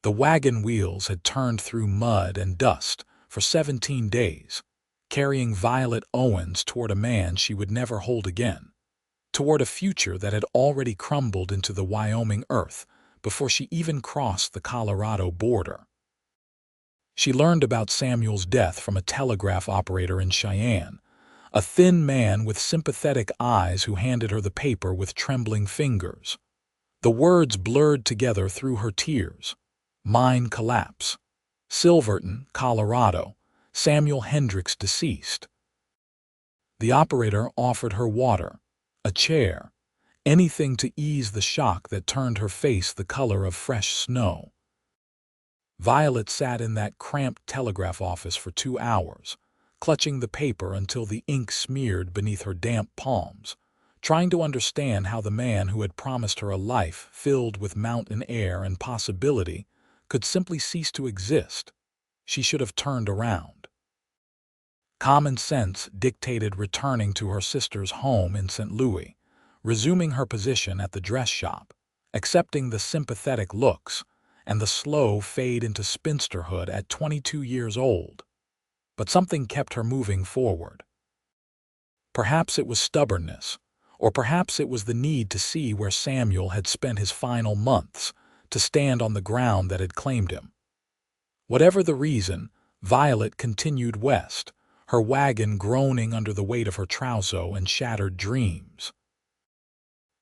The wagon wheels had turned through mud and dust for 17 days, carrying Violet Owens toward a man she would never hold again, toward a future that had already crumbled into the Wyoming earth before she even crossed the Colorado border. She learned about Samuel's death from a telegraph operator in Cheyenne, a thin man with sympathetic eyes who handed her the paper with trembling fingers. The words blurred together through her tears. Mine collapse. Silverton, Colorado. Samuel Hendricks deceased. The operator offered her water, a chair, anything to ease the shock that turned her face the color of fresh snow. Violet sat in that cramped telegraph office for 2 hours, clutching the paper until the ink smeared beneath her damp palms, trying to understand how the man who had promised her a life filled with mountain air and possibility could simply cease to exist. She should have turned around. Common sense dictated returning to her sister's home in St. Louis, resuming her position at the dress shop, accepting the sympathetic looks and the slow fade into spinsterhood at 22 years old. But something kept her moving forward. Perhaps it was stubbornness, or perhaps it was the need to see where Samuel had spent his final months, to stand on the ground that had claimed him. Whatever the reason, Violet continued west, her wagon groaning under the weight of her trousseau and shattered dreams.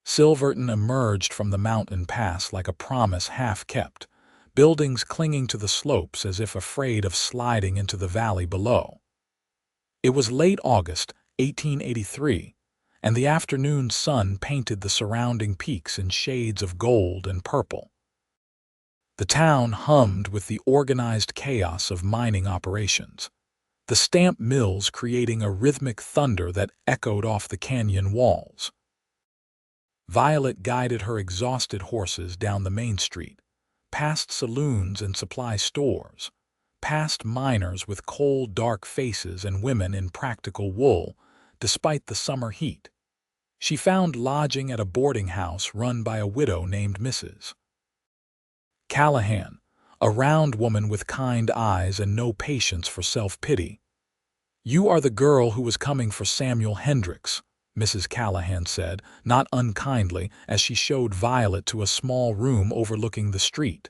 Silverton emerged from the mountain pass like a promise half-kept, buildings clinging to the slopes as if afraid of sliding into the valley below. It was late August, 1883, and the afternoon sun painted the surrounding peaks in shades of gold and purple. The town hummed with the organized chaos of mining operations, the stamp mills creating a rhythmic thunder that echoed off the canyon walls. Violet guided her exhausted horses down the main street, past saloons and supply stores, past miners with cold, dark faces and women in practical wool, despite the summer heat. She found lodging at a boarding house run by a widow named Mrs. Callahan, a round woman with kind eyes and no patience for self-pity. "You are the girl who was coming for Samuel Hendricks," Mrs. Callahan said, not unkindly, as she showed Violet to a small room overlooking the street.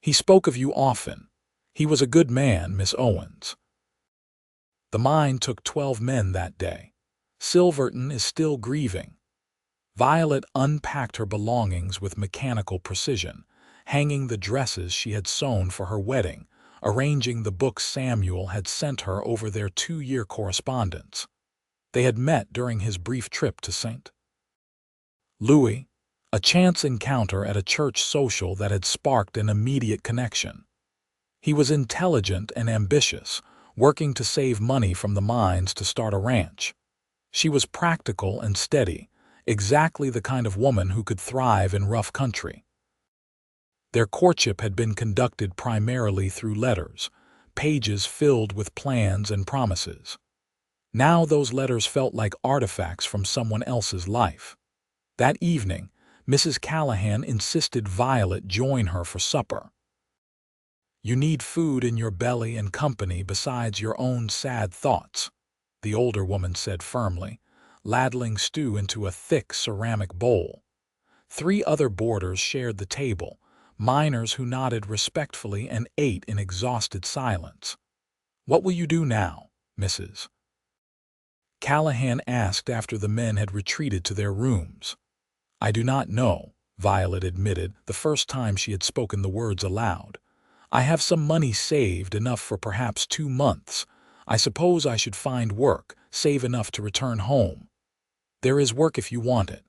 "He spoke of you often. He was a good man, Miss Owens." The mine took 12 men that day. Silverton is still grieving. Violet unpacked her belongings with mechanical precision, hanging the dresses she had sewn for her wedding, arranging the books Samuel had sent her over their 2-year correspondence. They had met during his brief trip to St. Louis, a chance encounter at a church social that had sparked an immediate connection. He was intelligent and ambitious, working to save money from the mines to start a ranch. She was practical and steady, exactly the kind of woman who could thrive in rough country. Their courtship had been conducted primarily through letters, pages filled with plans and promises. Now those letters felt like artifacts from someone else's life. That evening, Mrs. Callahan insisted Violet join her for supper. "You need food in your belly and company besides your own sad thoughts," the older woman said firmly, ladling stew into a thick ceramic bowl. 3 other boarders shared the table, miners who nodded respectfully and ate in exhausted silence. "What will you do now, Mrs. Callahan asked after the men had retreated to their rooms. "I do not know," Violet admitted, the first time she had spoken the words aloud. "I have some money saved, enough for perhaps 2 months. I suppose I should find work, save enough to return home. There is work if you want it.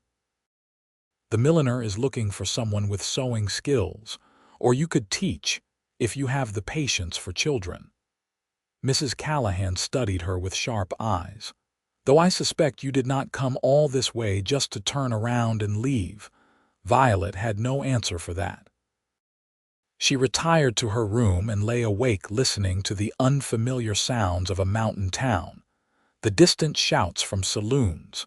The milliner is looking for someone with sewing skills, or you could teach, if you have the patience for children." Mrs. Callahan studied her with sharp eyes. "Though I suspect you did not come all this way just to turn around and leave." Violet had no answer for that. She retired to her room and lay awake listening to the unfamiliar sounds of a mountain town, the distant shouts from saloons,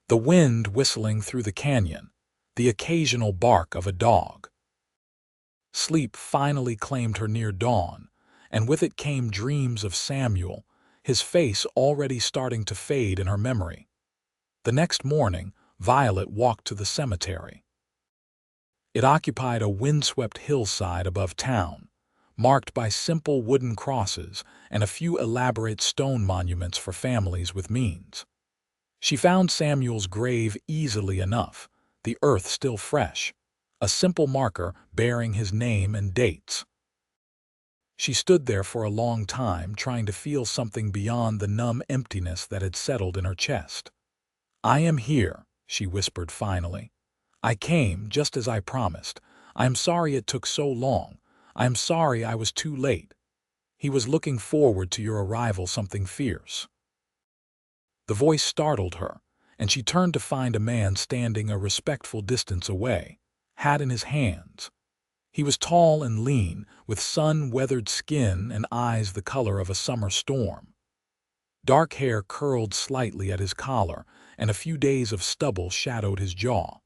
the wind whistling through the canyon, the occasional bark of a dog. Sleep finally claimed her near dawn, and with it came dreams of Samuel, his face already starting to fade in her memory. The next morning, Violet walked to the cemetery. It occupied a windswept hillside above town, marked by simple wooden crosses and a few elaborate stone monuments for families with means. She found Samuel's grave easily enough, the earth still fresh, a simple marker bearing his name and dates. She stood there for a long time, trying to feel something beyond the numb emptiness that had settled in her chest. "I am here," she whispered finally. "I came just as I promised. I am sorry it took so long. I am sorry I was too late." He was looking forward to your arrival, something fierce. The voice startled her, and she turned to find a man standing a respectful distance away, hat in his hands. He was tall and lean, with sun-weathered skin and eyes the color of a summer storm. Dark hair curled slightly at his collar, and a few days of stubble shadowed his jaw.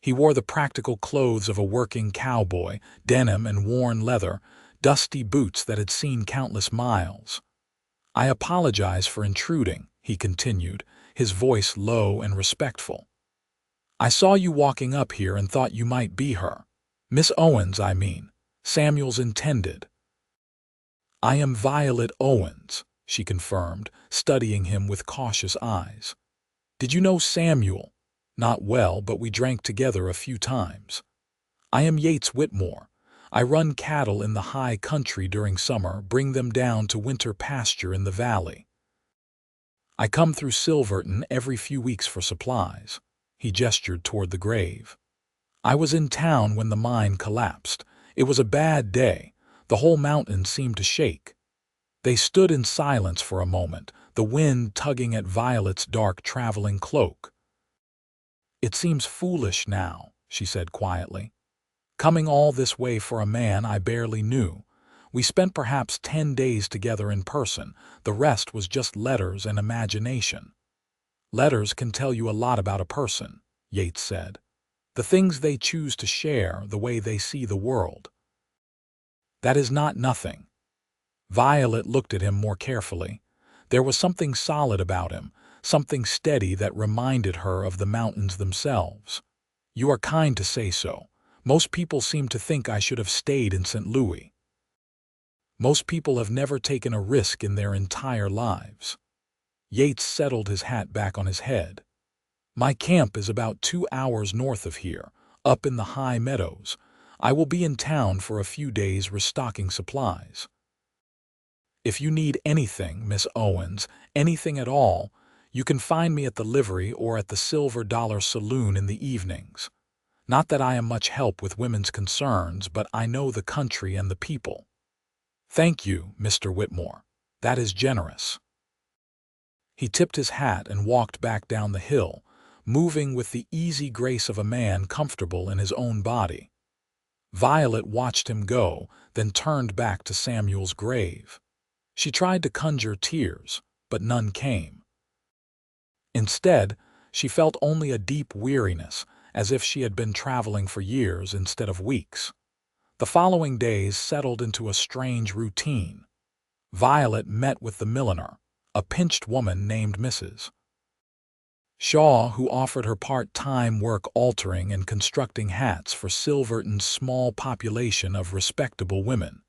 He wore the practical clothes of a working cowboy, denim and worn leather, dusty boots that had seen countless miles. "I apologize for intruding," he continued, his voice low and respectful. "I saw you walking up here and thought you might be her. Miss Owens, I mean. Samuel's intended." "I am Violet Owens," she confirmed, studying him with cautious eyes. "Did you know Samuel?" "Not well, but we drank together a few times." "I am Yates Whitmore. I run cattle in the high country during summer, bring them down to winter pasture in the valley. I come through Silverton every few weeks for supplies." He gestured toward the grave. "I was in town when the mine collapsed. It was a bad day. The whole mountain seemed to shake." They stood in silence for a moment, the wind tugging at Violet's dark traveling cloak. "It seems foolish now," she said quietly. "Coming all this way for a man I barely knew. We spent perhaps 10 days together in person. The rest was just letters and imagination." "Letters can tell you a lot about a person," Yates said. "The things they choose to share, the way they see the world." "That is not nothing." Violet looked at him more carefully. There was something solid about him, something steady that reminded her of the mountains themselves. "You are kind to say so. Most people seem to think I should have stayed in St. Louis. Most people have never taken a risk in their entire lives." Yates settled his hat back on his head. "My camp is about 2 hours north of here, up in the high meadows. I will be in town for a few days restocking supplies. If you need anything, Miss Owens, anything at all, you can find me at the livery or at the Silver Dollar Saloon in the evenings. Not that I am much help with women's concerns, but I know the country and the people." "Thank you, Mr. Whitmore. That is generous." He tipped his hat and walked back down the hill, moving with the easy grace of a man comfortable in his own body. Violet watched him go, then turned back to Samuel's grave. She tried to conjure tears, but none came. Instead, she felt only a deep weariness, as if she had been traveling for years instead of weeks. The following days settled into a strange routine. Violet met with the milliner, a pinched woman named Mrs. Shaw, who offered her part-time work altering and constructing hats for Silverton's small population of respectable women.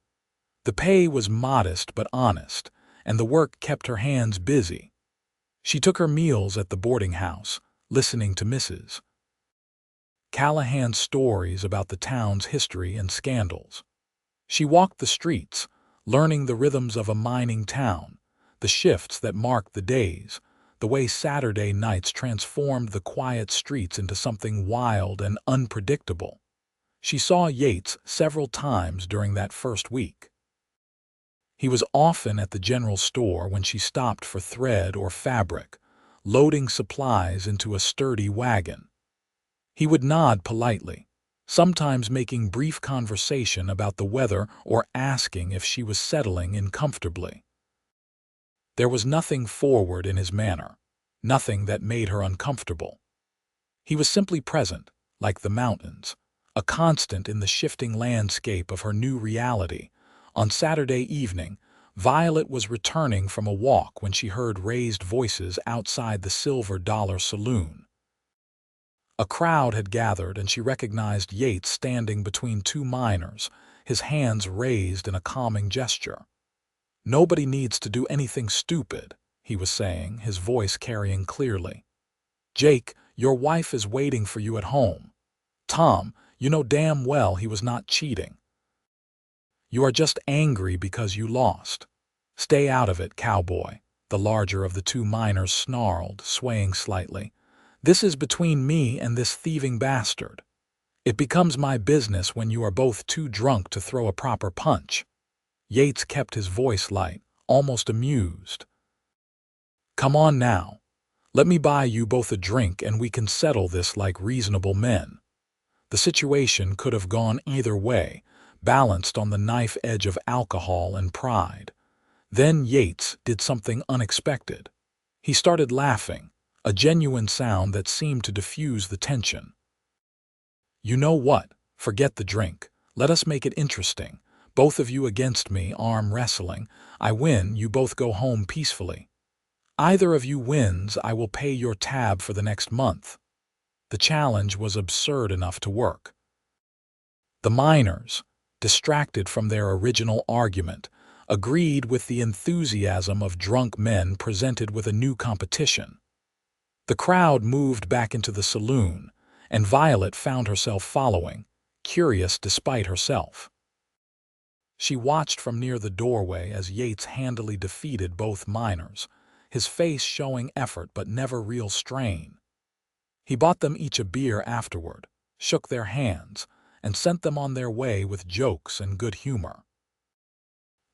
The pay was modest but honest, and the work kept her hands busy. She took her meals at the boarding house, listening to Mrs. Callahan's stories about the town's history and scandals. She walked the streets, learning the rhythms of a mining town, the shifts that marked the days, the way Saturday nights transformed the quiet streets into something wild and unpredictable. She saw Yates several times during that first week. He was often at the general store when she stopped for thread or fabric, loading supplies into a sturdy wagon. He would nod politely, sometimes making brief conversation about the weather or asking if she was settling in comfortably. There was nothing forward in his manner, nothing that made her uncomfortable. He was simply present, like the mountains, a constant in the shifting landscape of her new reality. On Saturday evening, Violet was returning from a walk when she heard raised voices outside the Silver Dollar Saloon. A crowd had gathered, and she recognized Yates standing between two miners, his hands raised in a calming gesture. "Nobody needs to do anything stupid," he was saying, his voice carrying clearly. "Jake, your wife is waiting for you at home. Tom, you know damn well he was not cheating. You are just angry because you lost. Stay out of it, Cowboy," the larger of the two miners snarled, swaying slightly. "This is between me and this thieving bastard. It becomes my business when you are both too drunk to throw a proper punch." Yates kept his voice light, almost amused. "Come on now. Let me buy you both a drink and we can settle this like reasonable men." The situation could have gone either way, balanced on the knife edge of alcohol and pride. Then Yates did something unexpected. He started laughing, a genuine sound that seemed to diffuse the tension. "You know what? Forget the drink. Let us make it interesting. Both of you against me, arm wrestling. I win, you both go home peacefully. Either of you wins, I will pay your tab for the next month." The challenge was absurd enough to work. The miners, distracted from their original argument, agreed with the enthusiasm of drunk men presented with a new competition. The crowd moved back into the saloon, and Violet found herself following, curious despite herself. She watched from near the doorway as Yates handily defeated both miners, his face showing effort but never real strain. He bought them each a beer afterward, shook their hands, and sent them on their way with jokes and good humor.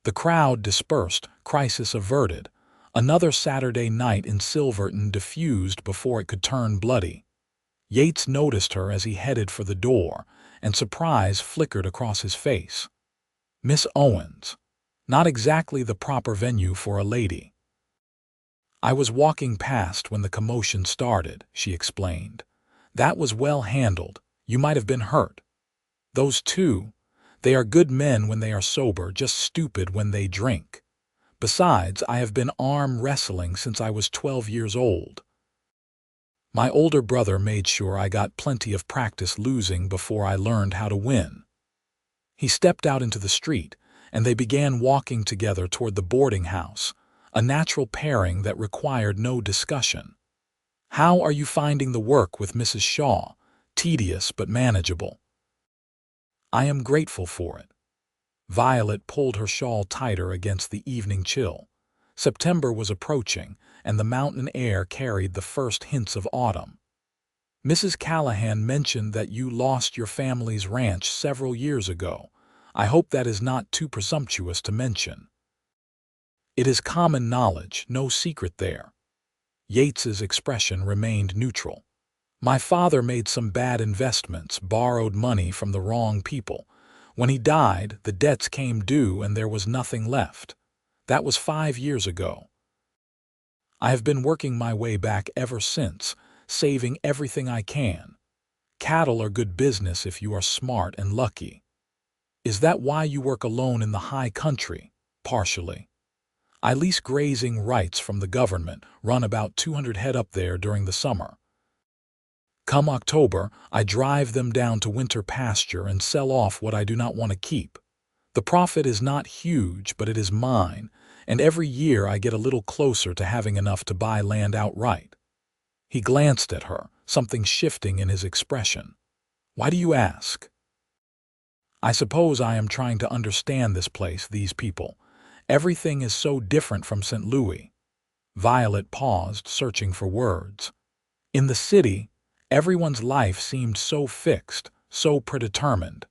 The crowd dispersed, crisis averted. Another Saturday night in Silverton diffused before it could turn bloody. Yates noticed her as he headed for the door, and surprise flickered across his face. Miss Owens. Not exactly the proper venue for a lady. "I was walking past when the commotion started," she explained. "That was well handled. You might have been hurt. Those two, they are good men when they are sober, just stupid when they drink. Besides, I have been arm wrestling since I was 12 years old. My older brother made sure I got plenty of practice losing before I learned how to win." He stepped out into the street, and they began walking together toward the boarding house, a natural pairing that required no discussion. "How are you finding the work with Mrs. Shaw?" "Tedious but manageable." "I am grateful for it." Violet pulled her shawl tighter against the evening chill. September was approaching, and the mountain air carried the first hints of autumn. "Mrs. Callahan mentioned that you lost your family's ranch several years ago. I hope that is not too presumptuous to mention." "It is common knowledge, no secret there." Yates's expression remained neutral. "My father made some bad investments, borrowed money from the wrong people. When he died, the debts came due and there was nothing left. That was 5 years ago. I have been working my way back ever since, saving everything I can. Cattle are good business if you are smart and lucky." "Is that why you work alone in the high country?" "Partially. I lease grazing rights from the government, run about 200 head up there during the summer. Come October, I drive them down to winter pasture and sell off what I do not want to keep. The profit is not huge, but it is mine, and every year I get a little closer to having enough to buy land outright." He glanced at her, something shifting in his expression. "Why do you ask?" "I suppose I am trying to understand this place, these people. Everything is so different from St. Louis." Violet paused, searching for words. "In the city, everyone's life seemed so fixed, so predetermined.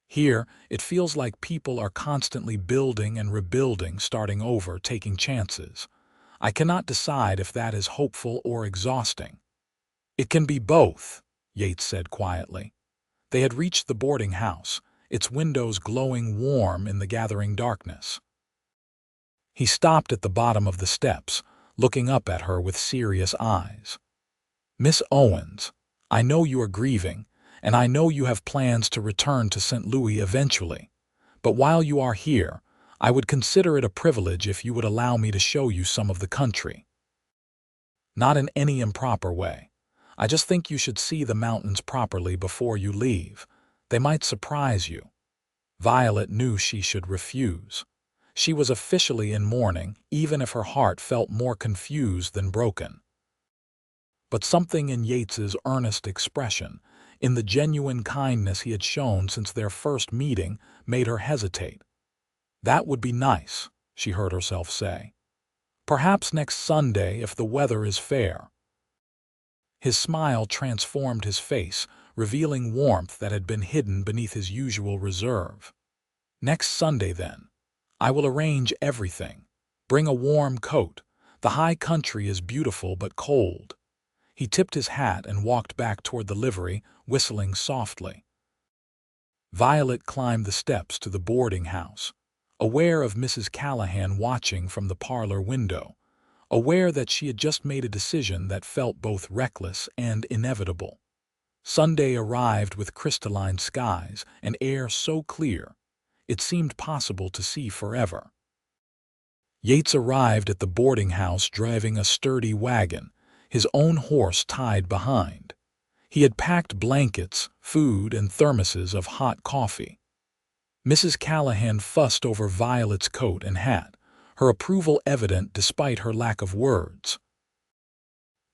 Here, it feels like people are constantly building and rebuilding, starting over, taking chances. I cannot decide if that is hopeful or exhausting." "It can be both," Yates said quietly. They had reached the boarding house, its windows glowing warm in the gathering darkness. He stopped at the bottom of the steps, looking up at her with serious eyes. "Miss Owens, I know you are grieving, and I know you have plans to return to St. Louis eventually. But while you are here, I would consider it a privilege if you would allow me to show you some of the country. Not in any improper way. I just think you should see the mountains properly before you leave. They might surprise you." Violet knew she should refuse. She was officially in mourning, even if her heart felt more confused than broken. But something in Yates's earnest expression, in the genuine kindness he had shown since their first meeting, made her hesitate. "That would be nice," she heard herself say. "Perhaps next Sunday if the weather is fair." His smile transformed his face, revealing warmth that had been hidden beneath his usual reserve. "Next Sunday, then. I will arrange everything. Bring a warm coat. The high country is beautiful but cold." He tipped his hat and walked back toward the livery, whistling softly. Violet climbed the steps to the boarding house, aware of Mrs. Callahan watching from the parlor window, aware that she had just made a decision that felt both reckless and inevitable. Sunday arrived with crystalline skies and air so clear, it seemed possible to see forever. Yates arrived at the boarding house driving a sturdy wagon, his own horse tied behind. He had packed blankets, food, and thermoses of hot coffee. Mrs. Callahan fussed over Violet's coat and hat, her approval evident despite her lack of words.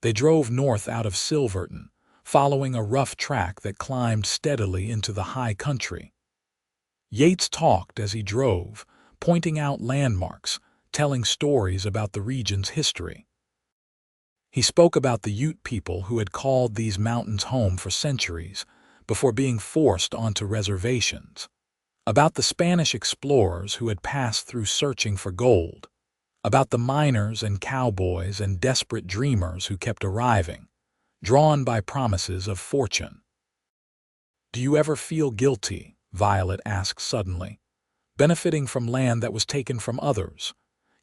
They drove north out of Silverton, following a rough track that climbed steadily into the high country. Yates talked as he drove, pointing out landmarks, telling stories about the region's history. He spoke about the Ute people who had called these mountains home for centuries before being forced onto reservations, about the Spanish explorers who had passed through searching for gold, about the miners and cowboys and desperate dreamers who kept arriving, drawn by promises of fortune. "Do you ever feel guilty?" Violet asked suddenly, "benefiting from land that was taken from others?"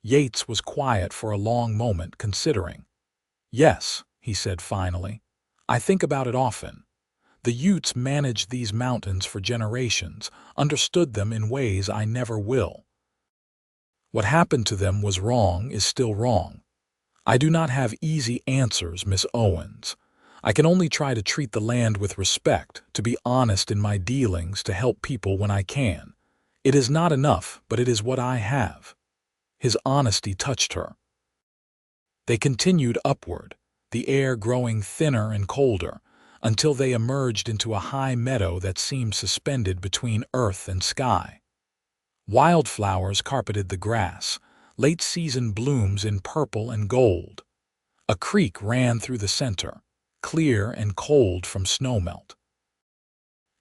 Yates was quiet for a long moment, considering. "Yes," he said finally. "I think about it often. The Utes managed these mountains for generations, understood them in ways I never will. What happened to them was wrong is still wrong. I do not have easy answers, Miss Owens. I can only try to treat the land with respect, to be honest in my dealings, to help people when I can. It is not enough, but it is what I have." His honesty touched her. They continued upward, the air growing thinner and colder, until they emerged into a high meadow that seemed suspended between earth and sky. Wildflowers carpeted the grass, late-season blooms in purple and gold. A creek ran through the center, clear and cold from snowmelt.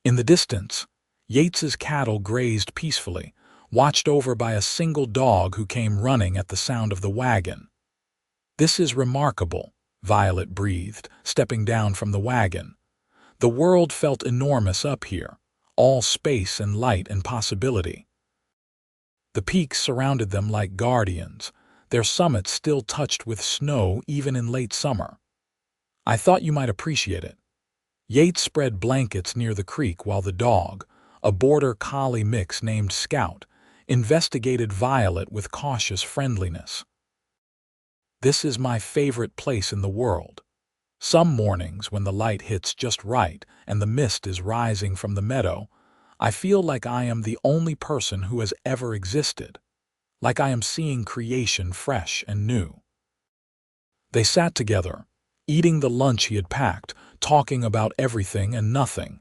In the distance, Yates's cattle grazed peacefully, watched over by a single dog who came running at the sound of the wagon. "This is remarkable," Violet breathed, stepping down from the wagon. The world felt enormous up here, all space and light and possibility. The peaks surrounded them like guardians, their summits still touched with snow even in late summer. "I thought you might appreciate it." Yates spread blankets near the creek while the dog, a border collie mix named Scout, investigated Violet with cautious friendliness. "This is my favorite place in the world. Some mornings when the light hits just right and the mist is rising from the meadow, I feel like I am the only person who has ever existed, like I am seeing creation fresh and new." They sat together, eating the lunch he had packed, talking about everything and nothing.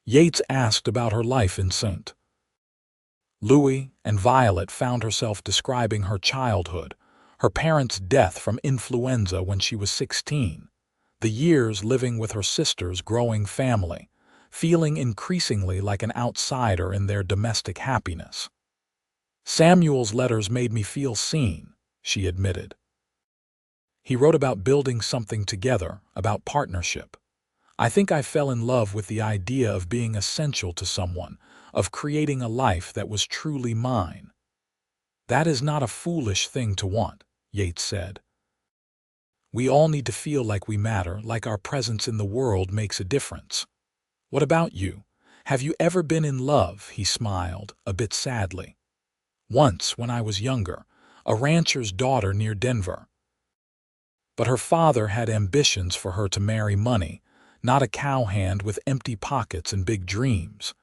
Yates asked about her life in St. Louis, and Violet found herself describing her childhood, her parents' death from influenza when she was 16, the years living with her sister's growing family, feeling increasingly like an outsider in their domestic happiness. "Samuel's letters made me feel seen," she admitted. "He wrote about building something together, about partnership. I think I fell in love with the idea of being essential to someone, of creating a life that was truly mine." "That is not a foolish thing to want," Yates said. "We all need to feel like we matter, like our presence in the world makes a difference." What about you? Have you ever been in love?" He smiled, a bit sadly. "Once, when I was younger, a rancher's daughter near Denver. But her father had ambitions for her to marry money, not a cowhand with empty pockets and big dreams.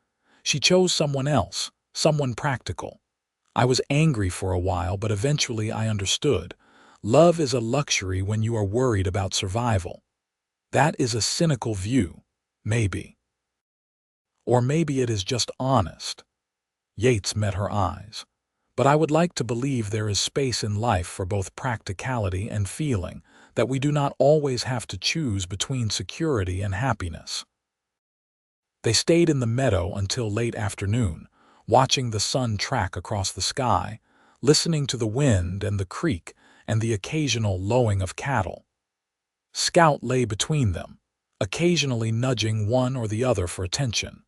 She chose someone else, someone practical. I was angry for a while, but eventually I understood. Love is a luxury when you are worried about survival. That is a cynical view, maybe. Or maybe it is just honest." Yates met her eyes. "But I would like to believe there is space in life for both practicality and feeling, that we do not always have to choose between security and happiness." They stayed in the meadow until late afternoon, watching the sun track across the sky, listening to the wind and the creek and the occasional lowing of cattle. Scout lay between them, occasionally nudging one or the other for attention.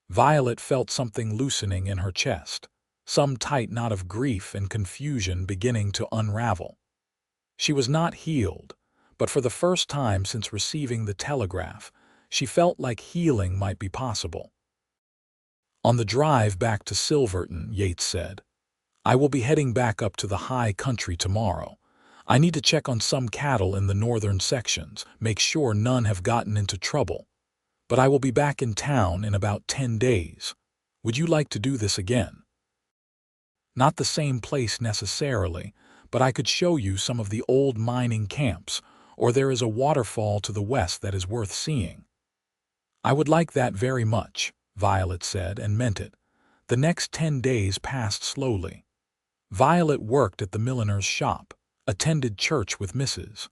Violet felt something loosening in her chest, some tight knot of grief and confusion beginning to unravel. She was not healed, but for the first time since receiving the telegraph, she felt like healing might be possible. On the drive back to Silverton, Yates said, "I will be heading back up to the high country tomorrow. I need to check on some cattle in the northern sections, make sure none have gotten into trouble. But I will be back in town in about 10 days. Would you like to do this again? Not the same place necessarily, but I could show you some of the old mining camps, or there is a waterfall to the west that is worth seeing." "I would like that very much," Violet said, and meant it. The next 10 days passed slowly. Violet worked at the milliner's shop, attended church with Mrs.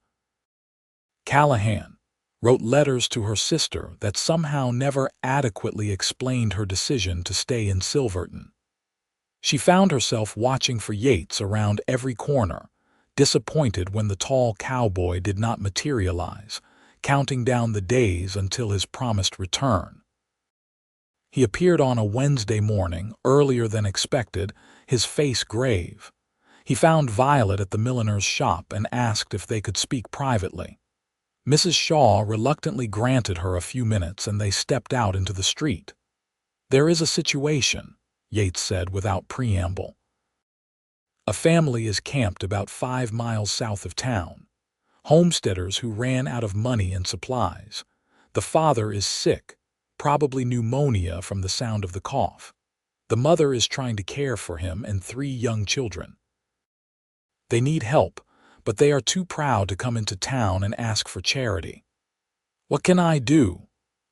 Callahan, wrote letters to her sister that somehow never adequately explained her decision to stay in Silverton. She found herself watching for Yates around every corner, disappointed when the tall cowboy did not materialize, counting down the days until his promised return. He appeared on a Wednesday morning, earlier than expected, his face grave. He found Violet at the milliner's shop and asked if they could speak privately. Mrs. Shaw reluctantly granted her a few minutes, and they stepped out into the street. "There is a situation," Yates said without preamble. "A family is camped about 5 miles south of town. Homesteaders who ran out of money and supplies. The father is sick, probably pneumonia from the sound of the cough. The mother is trying to care for him and 3 young children. They need help, but they are too proud to come into town and ask for charity." "What can I do?"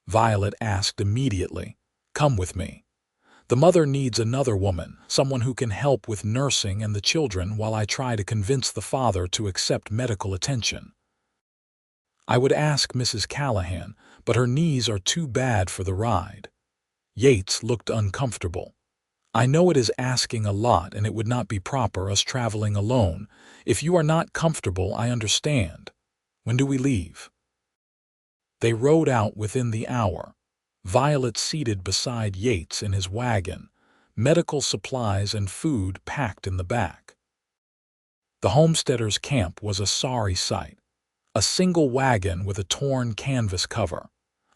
Violet asked immediately. "Come with me. The mother needs another woman, someone who can help with nursing and the children while I try to convince the father to accept medical attention. I would ask Mrs. Callahan, but her knees are too bad for the ride." Yates looked uncomfortable. "I know it is asking a lot and it would not be proper us traveling alone. If you are not comfortable, I understand. When do we leave?" They rode out within the hour. Violet seated beside Yates in his wagon, medical supplies and food packed in the back. The homesteader's camp was a sorry sight. A single wagon with a torn canvas cover,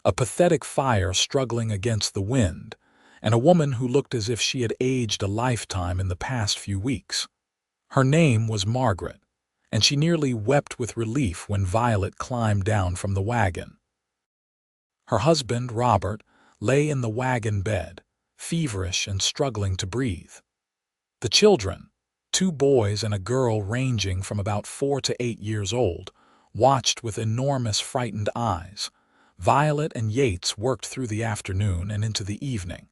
a pathetic fire struggling against the wind, and a woman who looked as if she had aged a lifetime in the past few weeks. Her name was Margaret, and she nearly wept with relief when Violet climbed down from the wagon. Her husband, Robert, lay in the wagon bed, feverish and struggling to breathe. The children, 2 boys and a girl ranging from about 4 to 8 years old, watched with enormous frightened eyes. Violet and Yates worked through the afternoon and into the evening.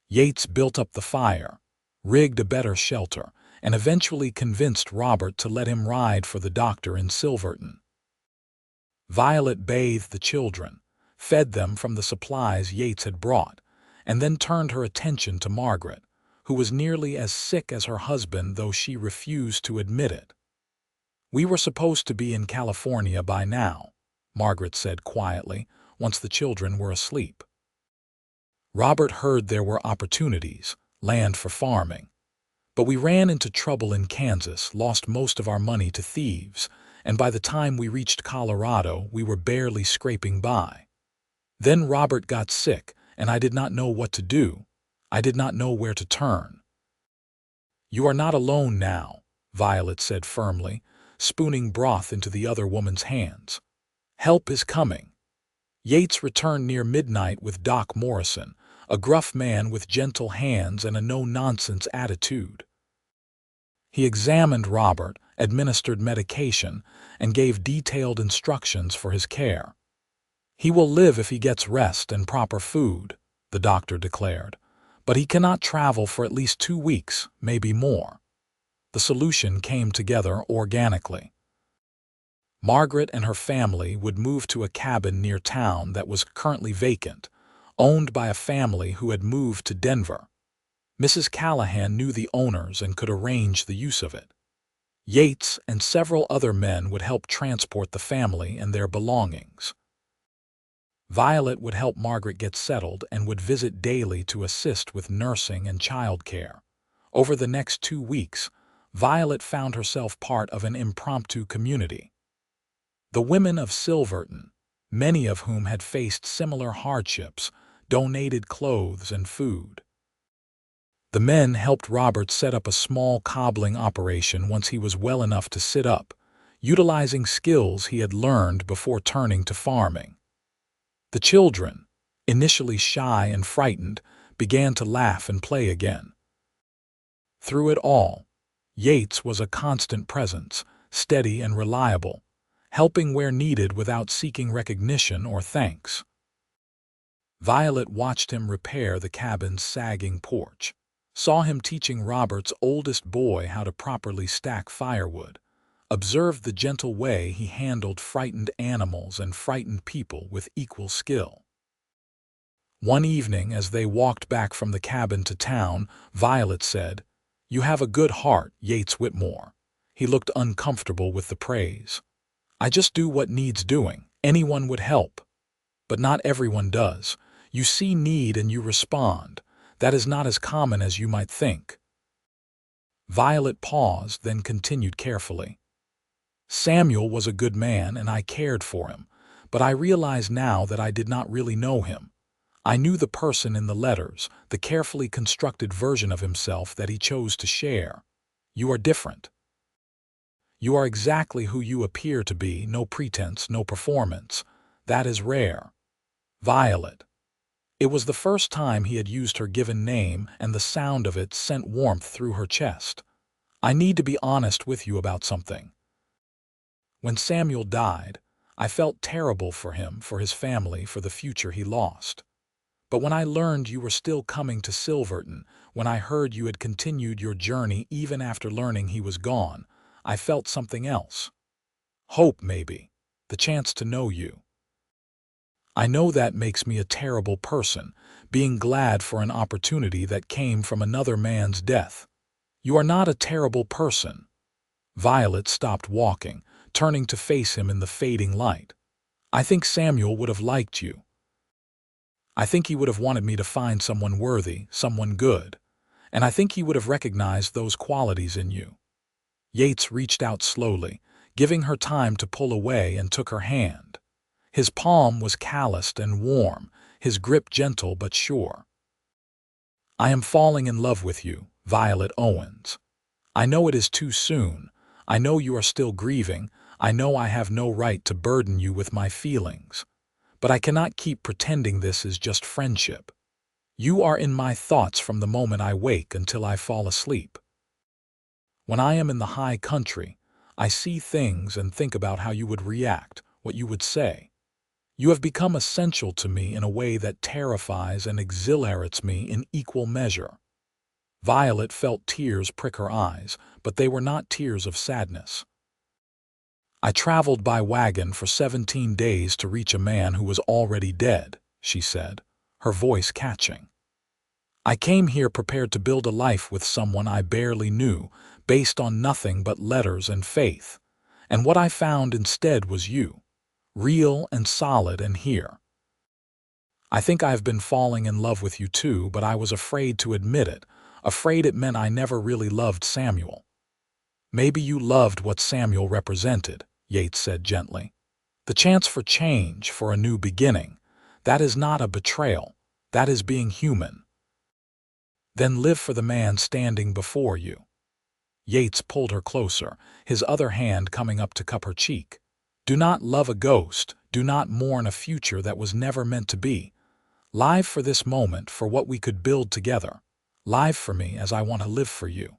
Yates built up the fire, rigged a better shelter, and eventually convinced Robert to let him ride for the doctor in Silverton. Violet bathed the children, fed them from the supplies Yates had brought, and then turned her attention to Margaret, who was nearly as sick as her husband, though she refused to admit it. "We were supposed to be in California by now," Margaret said quietly, once the children were asleep. Robert heard there were opportunities, land for farming. "But we ran into trouble in Kansas, lost most of our money to thieves, and by the time we reached Colorado, we were barely scraping by." Then Robert got sick, and I did not know what to do. I did not know where to turn. You are not alone now, Violet said firmly, spooning broth into the other woman's hands. Help is coming. Yates returned near midnight with Doc Morrison, a gruff man with gentle hands and a no-nonsense attitude. He examined Robert, administered medication, and gave detailed instructions for his care. He will live if he gets rest and proper food, the doctor declared, but he cannot travel for at least 2 weeks, maybe more. The solution came together organically. Margaret and her family would move to a cabin near town that was currently vacant, owned by a family who had moved to Denver. Mrs. Callahan knew the owners and could arrange the use of it. Yates and several other men would help transport the family and their belongings. Violet would help Margaret get settled and would visit daily to assist with nursing and childcare. Over the next 2 weeks, Violet found herself part of an impromptu community. The women of Silverton, many of whom had faced similar hardships, donated clothes and food. The men helped Robert set up a small cobbling operation once he was well enough to sit up, utilizing skills he had learned before turning to farming. The children, initially shy and frightened, began to laugh and play again. Through it all, Yates was a constant presence, steady and reliable, helping where needed without seeking recognition or thanks. Violet watched him repair the cabin's sagging porch, saw him teaching Robert's oldest boy how to properly stack firewood, observed the gentle way he handled frightened animals and frightened people with equal skill. One evening, as they walked back from the cabin to town, Violet said, "You have a good heart, Yates Whitmore." He looked uncomfortable with the praise. "I just do what needs doing. Anyone would help. But not everyone does. You see need and you respond. That is not as common as you might think." Violet paused, then continued carefully. "Samuel was a good man and I cared for him, but I realize now that I did not really know him. I knew the person in the letters, the carefully constructed version of himself that he chose to share. You are different. You are exactly who you appear to be, no pretense, no performance. That is rare." Violet. It was the first time he had used her given name, and the sound of it sent warmth through her chest. "I need to be honest with you about something. When Samuel died, I felt terrible for him, for his family, for the future he lost. But when I learned you were still coming to Silverton, when I heard you had continued your journey even after learning he was gone, I felt something else. Hope, maybe. The chance to know you. I know that makes me a terrible person, being glad for an opportunity that came from another man's death. You are not a terrible person." Violet stopped walking, turning to face him in the fading light. "I think Samuel would have liked you. I think he would have wanted me to find someone worthy, someone good. And I think he would have recognized those qualities in you." Yates reached out slowly, giving her time to pull away, and took her hand. His palm was calloused and warm, his grip gentle but sure. "I am falling in love with you, Violet Owens. I know it is too soon. I know you are still grieving. I know I have no right to burden you with my feelings. But I cannot keep pretending this is just friendship. You are in my thoughts from the moment I wake until I fall asleep. When I am in the high country, I see things and think about how you would react, what you would say. You have become essential to me in a way that terrifies and exhilarates me in equal measure." Violet felt tears prick her eyes, but they were not tears of sadness. "I traveled by wagon for 17 days to reach a man who was already dead," she said, her voice catching. "I came here prepared to build a life with someone I barely knew, based on nothing but letters and faith. And what I found instead was you. Real and solid and here. I think I have been falling in love with you too, but I was afraid to admit it, afraid it meant I never really loved Samuel." "Maybe you loved what Samuel represented," Yates said gently. "The chance for change, for a new beginning. That is not a betrayal. That is being human. Then live for the man standing before you. Yates pulled her closer, his other hand coming up to cup her cheek. Do not love a ghost. Do not mourn a future that was never meant to be. Live for this moment, for what we could build together. Live for me as I want to live for you.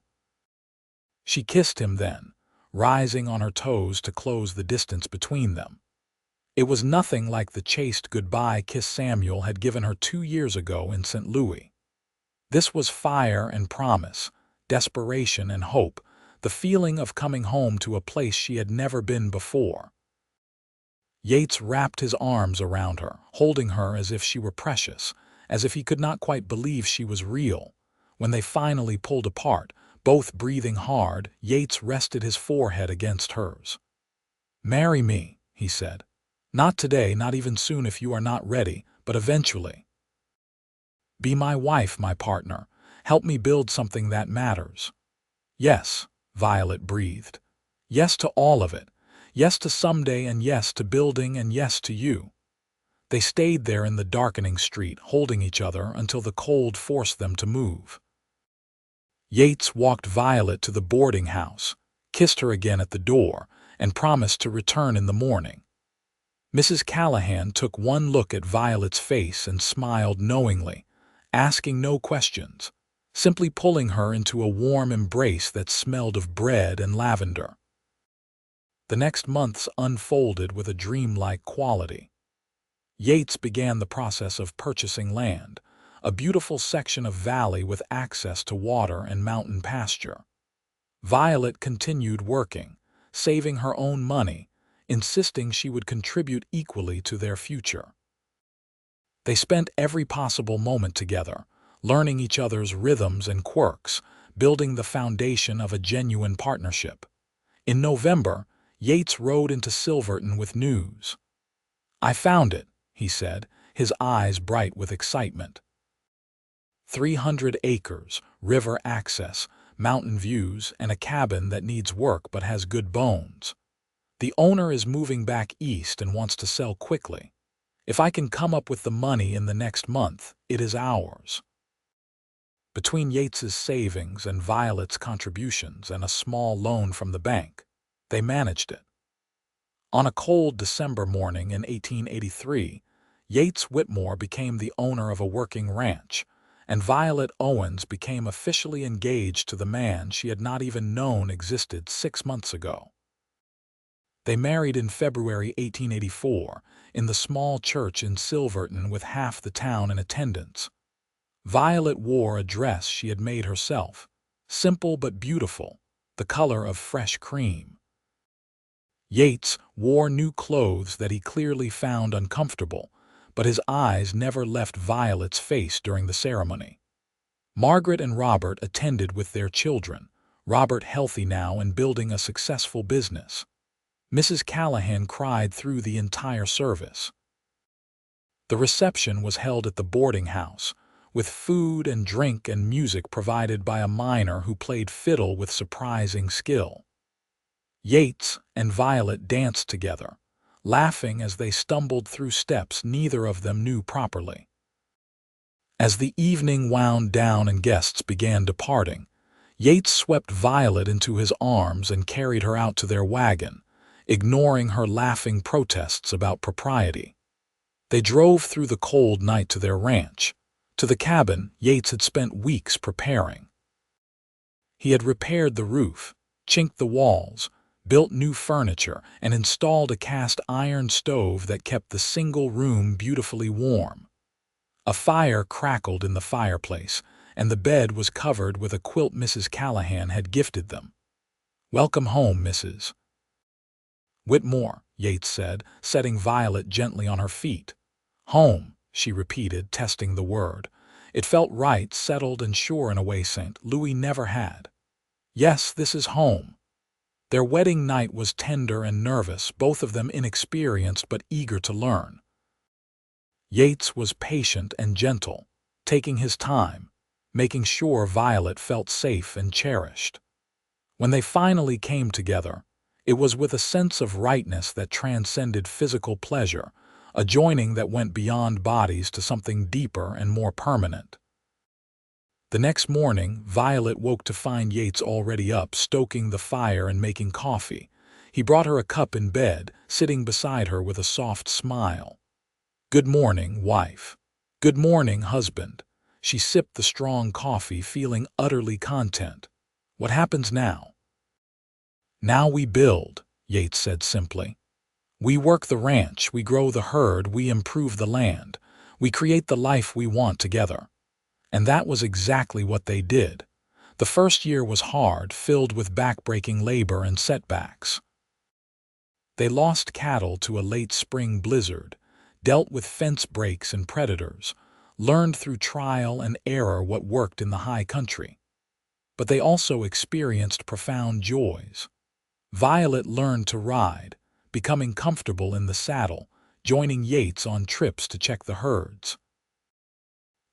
She kissed him then, rising on her toes to close the distance between them. It was nothing like the chaste goodbye kiss Samuel had given her 2 years ago in St. Louis. This was fire and promise, desperation and hope, the feeling of coming home to a place she had never been before. Yates wrapped his arms around her, holding her as if she were precious, as if he could not quite believe she was real. When they finally pulled apart, both breathing hard, Yates rested his forehead against hers. "Marry me," he said. "Not today, not even soon if you are not ready, but eventually. Be my wife, my partner. Help me build something that matters." "Yes," Violet breathed. "Yes to all of it. Yes to someday, and yes to building, and yes to you." They stayed there in the darkening street, holding each other until the cold forced them to move. Yates walked Violet to the boarding house, kissed her again at the door, and promised to return in the morning. Mrs. Callahan took one look at Violet's face and smiled knowingly, asking no questions, simply pulling her into a warm embrace that smelled of bread and lavender. The next months unfolded with a dreamlike quality. Yates began the process of purchasing land, a beautiful section of valley with access to water and mountain pasture. Violet continued working, saving her own money, insisting she would contribute equally to their future. They spent every possible moment together, learning each other's rhythms and quirks, building the foundation of a genuine partnership. In November, Yates rode into Silverton with news. "I found it," he said, his eyes bright with excitement. 300 acres, river access, mountain views, and a cabin that needs work but has good bones. The owner is moving back east and wants to sell quickly. If I can come up with the money in the next month, it is ours. Between Yates's savings and Violet's contributions and a small loan from the bank, they managed it. On a cold December morning in 1883, Yates Whitmore became the owner of a working ranch, and Violet Owens became officially engaged to the man she had not even known existed 6 months ago. They married in February 1884 in the small church in Silverton with half the town in attendance. Violet wore a dress she had made herself, simple but beautiful, the color of fresh cream. Yates wore new clothes that he clearly found uncomfortable, but his eyes never left Violet's face during the ceremony. Margaret and Robert attended with their children, Robert healthy now and building a successful business. Mrs. Callahan cried through the entire service. The reception was held at the boarding house, with food and drink and music provided by a miner who played fiddle with surprising skill. Yates and Violet danced together, laughing as they stumbled through steps neither of them knew properly. As the evening wound down and guests began departing, Yates swept Violet into his arms and carried her out to their wagon, ignoring her laughing protests about propriety. They drove through the cold night to their ranch, to the cabin Yates had spent weeks preparing. He had repaired the roof, chinked the walls, built new furniture, and installed a cast iron stove that kept the single room beautifully warm. A fire crackled in the fireplace, and the bed was covered with a quilt Mrs. Callahan had gifted them. "Welcome home, Mrs. Whitmore," Yates said, setting Violet gently on her feet. "Home," she repeated, testing the word. It felt right, settled, and sure in a way St. Louis never had. "Yes, this is home." Their wedding night was tender and nervous, both of them inexperienced but eager to learn. Yates was patient and gentle, taking his time, making sure Violet felt safe and cherished. When they finally came together, it was with a sense of rightness that transcended physical pleasure, a joining that went beyond bodies to something deeper and more permanent. The next morning, Violet woke to find Yates already up, stoking the fire and making coffee. He brought her a cup in bed, sitting beside her with a soft smile. "Good morning, wife." "Good morning, husband." She sipped the strong coffee, feeling utterly content. "What happens now?" "Now we build," Yates said simply. "We work the ranch, we grow the herd, we improve the land. We create the life we want together." And that was exactly what they did. The first year was hard, filled with backbreaking labor and setbacks. They lost cattle to a late spring blizzard, dealt with fence breaks and predators, learned through trial and error what worked in the high country. But they also experienced profound joys. Violet learned to ride, becoming comfortable in the saddle, joining Yates on trips to check the herds.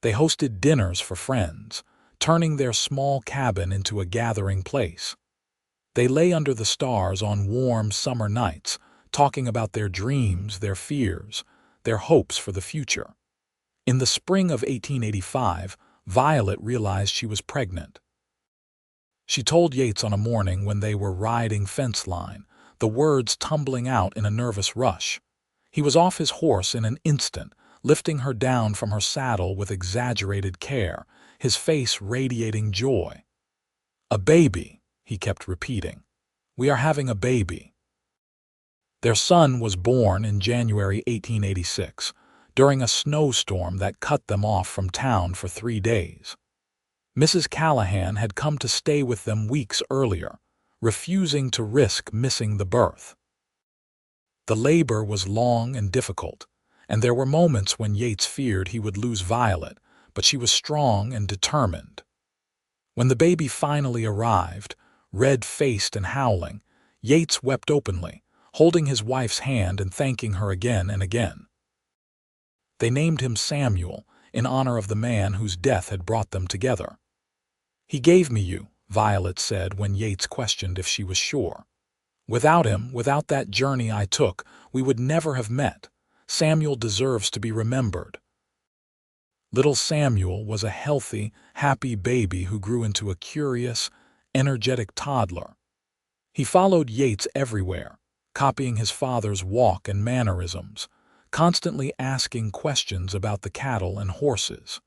They hosted dinners for friends, turning their small cabin into a gathering place. They lay under the stars on warm summer nights, talking about their dreams, their fears, their hopes for the future. In the spring of 1885, Violet realized she was pregnant. She told Yates on a morning when they were riding fence line, the words tumbling out in a nervous rush. He was off his horse in an instant, lifting her down from her saddle with exaggerated care, his face radiating joy. "A baby," he kept repeating. "We are having a baby." Their son was born in January 1886, during a snowstorm that cut them off from town for 3 days. Mrs. Callahan had come to stay with them weeks earlier, refusing to risk missing the birth. The labor was long and difficult, and there were moments when Yates feared he would lose Violet, but she was strong and determined. When the baby finally arrived, red-faced and howling, Yates wept openly, holding his wife's hand and thanking her again and again. They named him Samuel, in honor of the man whose death had brought them together. "He gave me you," Violet said when Yates questioned if she was sure. "Without him, without that journey I took, we would never have met. Samuel deserves to be remembered." Little Samuel was a healthy, happy baby who grew into a curious, energetic toddler. He followed Yates everywhere, copying his father's walk and mannerisms, constantly asking questions about the cattle and horses.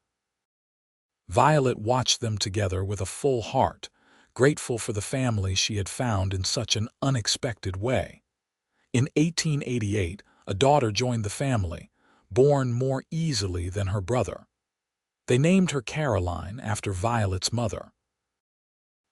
Violet watched them together with a full heart, grateful for the family she had found in such an unexpected way. In 1888, a daughter joined the family, born more easily than her brother. They named her Caroline after Violet's mother.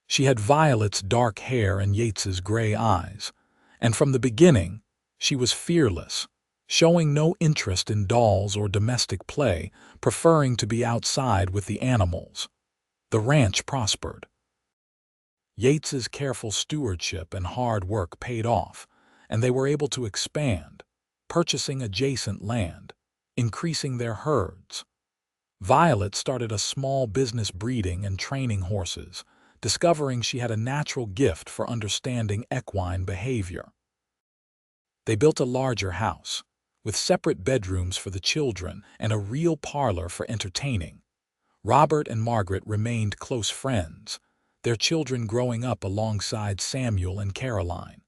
She had Violet's dark hair and Yates's gray eyes, and from the beginning, she was fearless, showing no interest in dolls or domestic play, preferring to be outside with the animals. The ranch prospered. Yates's careful stewardship and hard work paid off, and they were able to expand, purchasing adjacent land, increasing their herds. Violet started a small business breeding and training horses, discovering she had a natural gift for understanding equine behavior. They built a larger house, with separate bedrooms for the children and a real parlor for entertaining. Robert and Margaret remained close friends, their children growing up alongside Samuel and Caroline.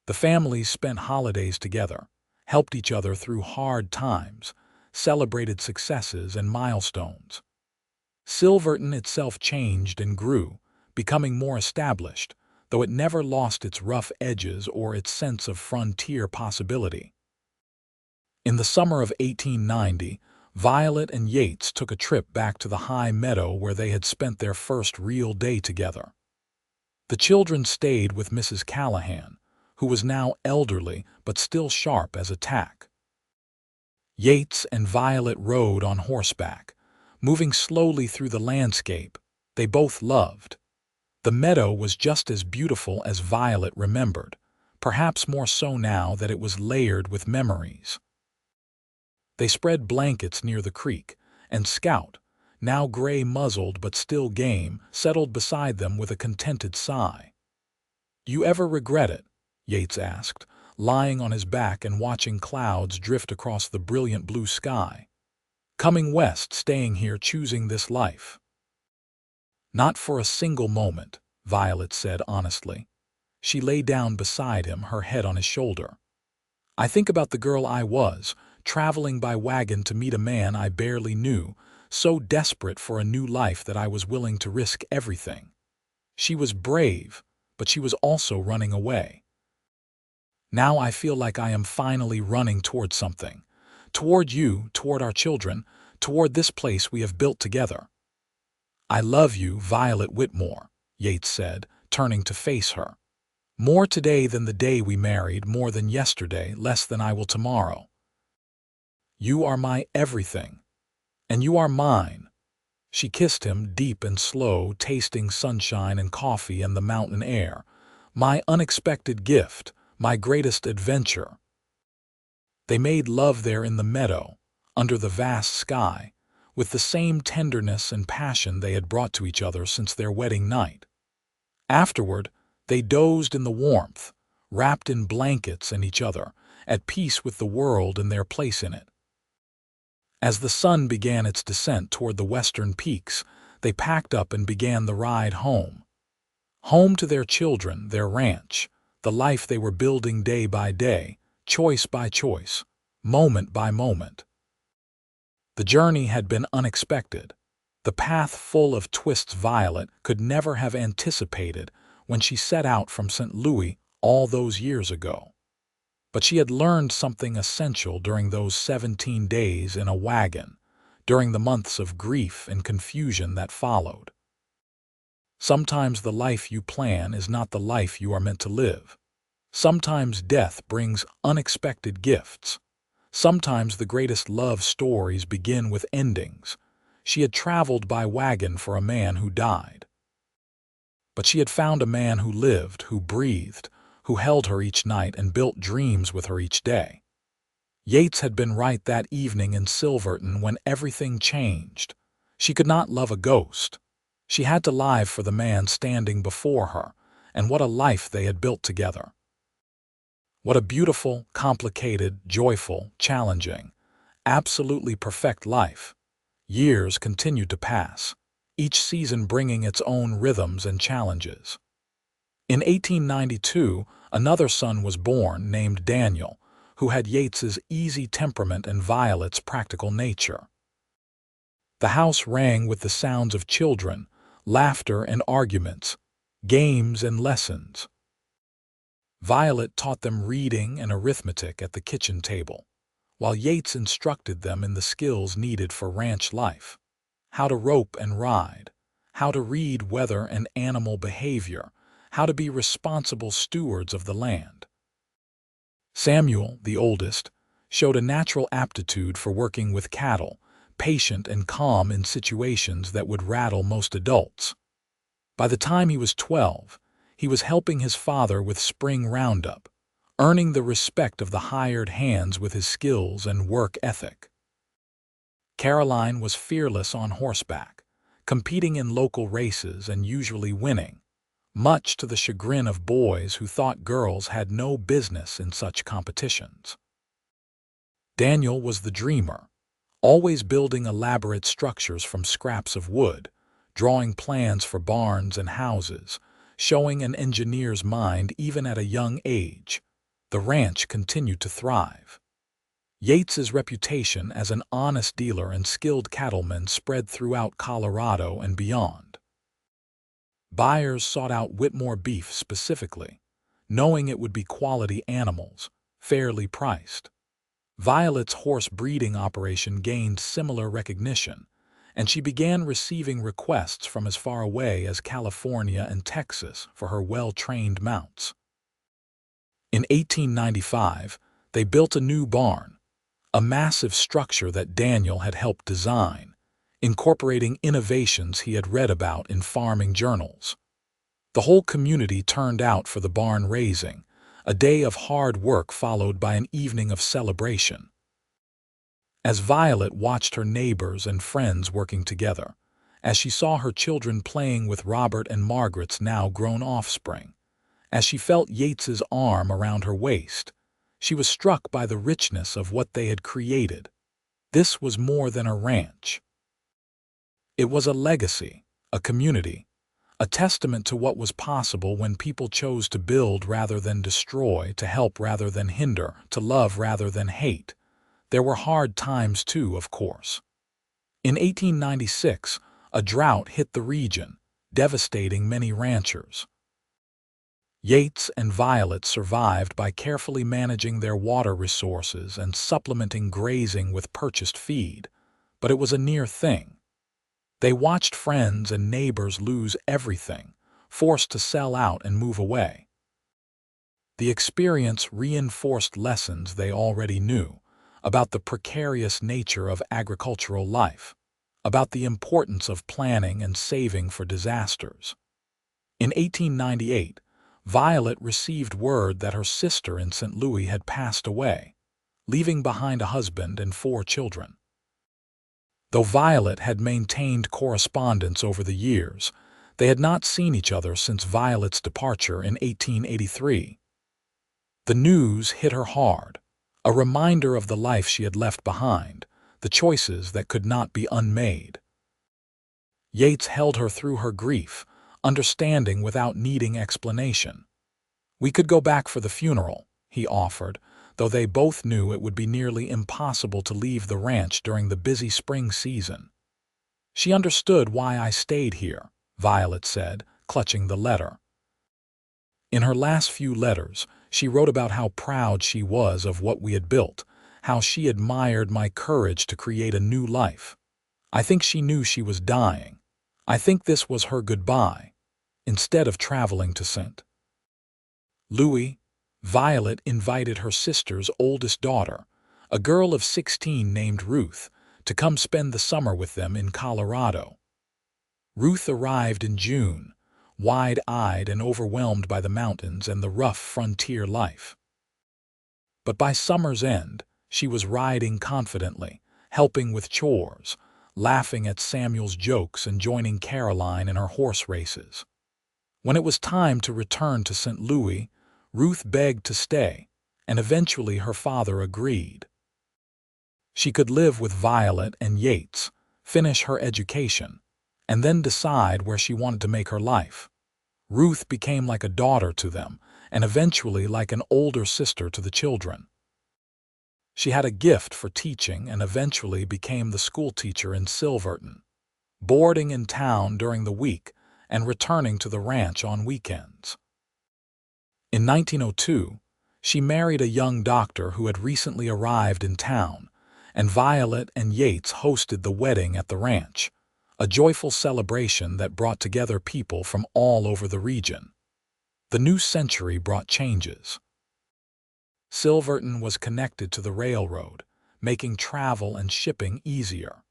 The families spent holidays together, helped each other through hard times, celebrated successes and milestones. Silverton itself changed and grew, becoming more established, though it never lost its rough edges or its sense of frontier possibility. In the summer of 1890, Violet and Yates took a trip back to the high meadow where they had spent their first real day together. The children stayed with Mrs. Callahan, who was now elderly but still sharp as a tack. Yates and Violet rode on horseback, moving slowly through the landscape they both loved. The meadow was just as beautiful as Violet remembered, perhaps more so now that it was layered with memories. They spread blankets near the creek, and Scout, now gray-muzzled but still game, settled beside them with a contented sigh. "You ever regret it?" Yates asked, lying on his back and watching clouds drift across the brilliant blue sky. Coming west, staying here, choosing this life. Not for a single moment, Violet said honestly. She lay down beside him, her head on his shoulder. I think about the girl I was, traveling by wagon to meet a man I barely knew, so desperate for a new life that I was willing to risk everything. She was brave, but she was also running away. Now I feel like I am finally running toward something. Toward you, toward our children, toward this place we have built together. I love you, Violet Whitmore, Yates said, turning to face her. More today than the day we married, more than yesterday, less than I will tomorrow. You are my everything, and you are mine. She kissed him deep and slow, tasting sunshine and coffee and the mountain air. My unexpected gift, my greatest adventure. They made love there in the meadow, under the vast sky, with the same tenderness and passion they had brought to each other since their wedding night. Afterward, they dozed in the warmth, wrapped in blankets and each other, at peace with the world and their place in it. As the sun began its descent toward the western peaks, they packed up and began the ride home. Home to their children, their ranch, the life they were building day by day, choice by choice, moment by moment. The journey had been unexpected, the path full of twists Violet could never have anticipated when she set out from St. Louis all those years ago. But she had learned something essential during those 17 days in a wagon, during the months of grief and confusion that followed. Sometimes the life you plan is not the life you are meant to live. Sometimes death brings unexpected gifts. Sometimes the greatest love stories begin with endings. She had traveled by wagon for a man who died. But she had found a man who lived, who breathed, who held her each night and built dreams with her each day. Yates had been right that evening in Silverton when everything changed. She could not love a ghost. She had to live for the man standing before her, and what a life they had built together. What a beautiful, complicated, joyful, challenging, absolutely perfect life. Years continued to pass, each season bringing its own rhythms and challenges. In 1892, another son was born named Daniel, who had Yates's easy temperament and Violet's practical nature. The house rang with the sounds of children, laughter and arguments, games and lessons. Violet taught them reading and arithmetic at the kitchen table, while Yates instructed them in the skills needed for ranch life: how to rope and ride, how to read weather and animal behavior, how to be responsible stewards of the land. Samuel, the oldest, showed a natural aptitude for working with cattle, patient and calm in situations that would rattle most adults. By the time he was 12, he was helping his father with spring roundup, earning the respect of the hired hands with his skills and work ethic. Caroline was fearless on horseback, competing in local races and usually winning, much to the chagrin of boys who thought girls had no business in such competitions. Daniel was the dreamer, always building elaborate structures from scraps of wood, drawing plans for barns and houses, showing an engineer's mind even at a young age. The ranch continued to thrive. Yates's reputation as an honest dealer and skilled cattleman spread throughout Colorado and beyond. Buyers sought out Whitmore beef specifically, knowing it would be quality animals, fairly priced. Violet's horse breeding operation gained similar recognition, and she began receiving requests from as far away as California and Texas for her well-trained mounts. In 1895, they built a new barn, a massive structure that Daniel had helped design, incorporating innovations he had read about in farming journals. The whole community turned out for the barn raising, a day of hard work followed by an evening of celebration. As Violet watched her neighbors and friends working together, as she saw her children playing with Robert and Margaret's now grown offspring, as she felt Yates's arm around her waist, She was struck by the richness of what they had created. This was more than a ranch. It was a legacy, a community, a testament to what was possible when people chose to build rather than destroy, to help rather than hinder, to love rather than hate. There were hard times too, of course. In 1896, a drought hit the region, devastating many ranchers. Yates and Violet survived by carefully managing their water resources and supplementing grazing with purchased feed, but it was a near thing. They watched friends and neighbors lose everything, forced to sell out and move away. The experience reinforced lessons they already knew about the precarious nature of agricultural life, about the importance of planning and saving for disasters. In 1898, Violet received word that her sister in St. Louis had passed away, leaving behind a husband and 4 children. Though Violet had maintained correspondence over the years, they had not seen each other since Violet's departure in 1883. The news hit her hard, a reminder of the life she had left behind, the choices that could not be unmade. Yates held her through her grief, understanding without needing explanation. "We could go back for the funeral," he offered, though they both knew it would be nearly impossible to leave the ranch during the busy spring season. "She understood why I stayed here," Violet said, clutching the letter. In her last few letters, she wrote about how proud she was of what we had built, how she admired my courage to create a new life. "I think she knew she was dying. I think this was her goodbye." Instead of traveling to St. Louis, Violet invited her sister's oldest daughter, a girl of 16 named Ruth, to come spend the summer with them in Colorado. Ruth arrived in June, wide-eyed and overwhelmed by the mountains and the rough frontier life. But by summer's end, she was riding confidently, helping with chores, laughing at Samuel's jokes and joining Caroline in her horse races. When it was time to return to St. Louis, Ruth begged to stay, and eventually her father agreed. She could live with Violet and Yates, finish her education, and then decide where she wanted to make her life. Ruth became like a daughter to them, and eventually like an older sister to the children. She had a gift for teaching and eventually became the schoolteacher in Silverton, boarding in town during the week and returning to the ranch on weekends. In 1902, she married a young doctor who had recently arrived in town, and Violet and Yates hosted the wedding at the ranch, a joyful celebration that brought together people from all over the region. The new century brought changes. Silverton was connected to the railroad, making travel and shipping easier.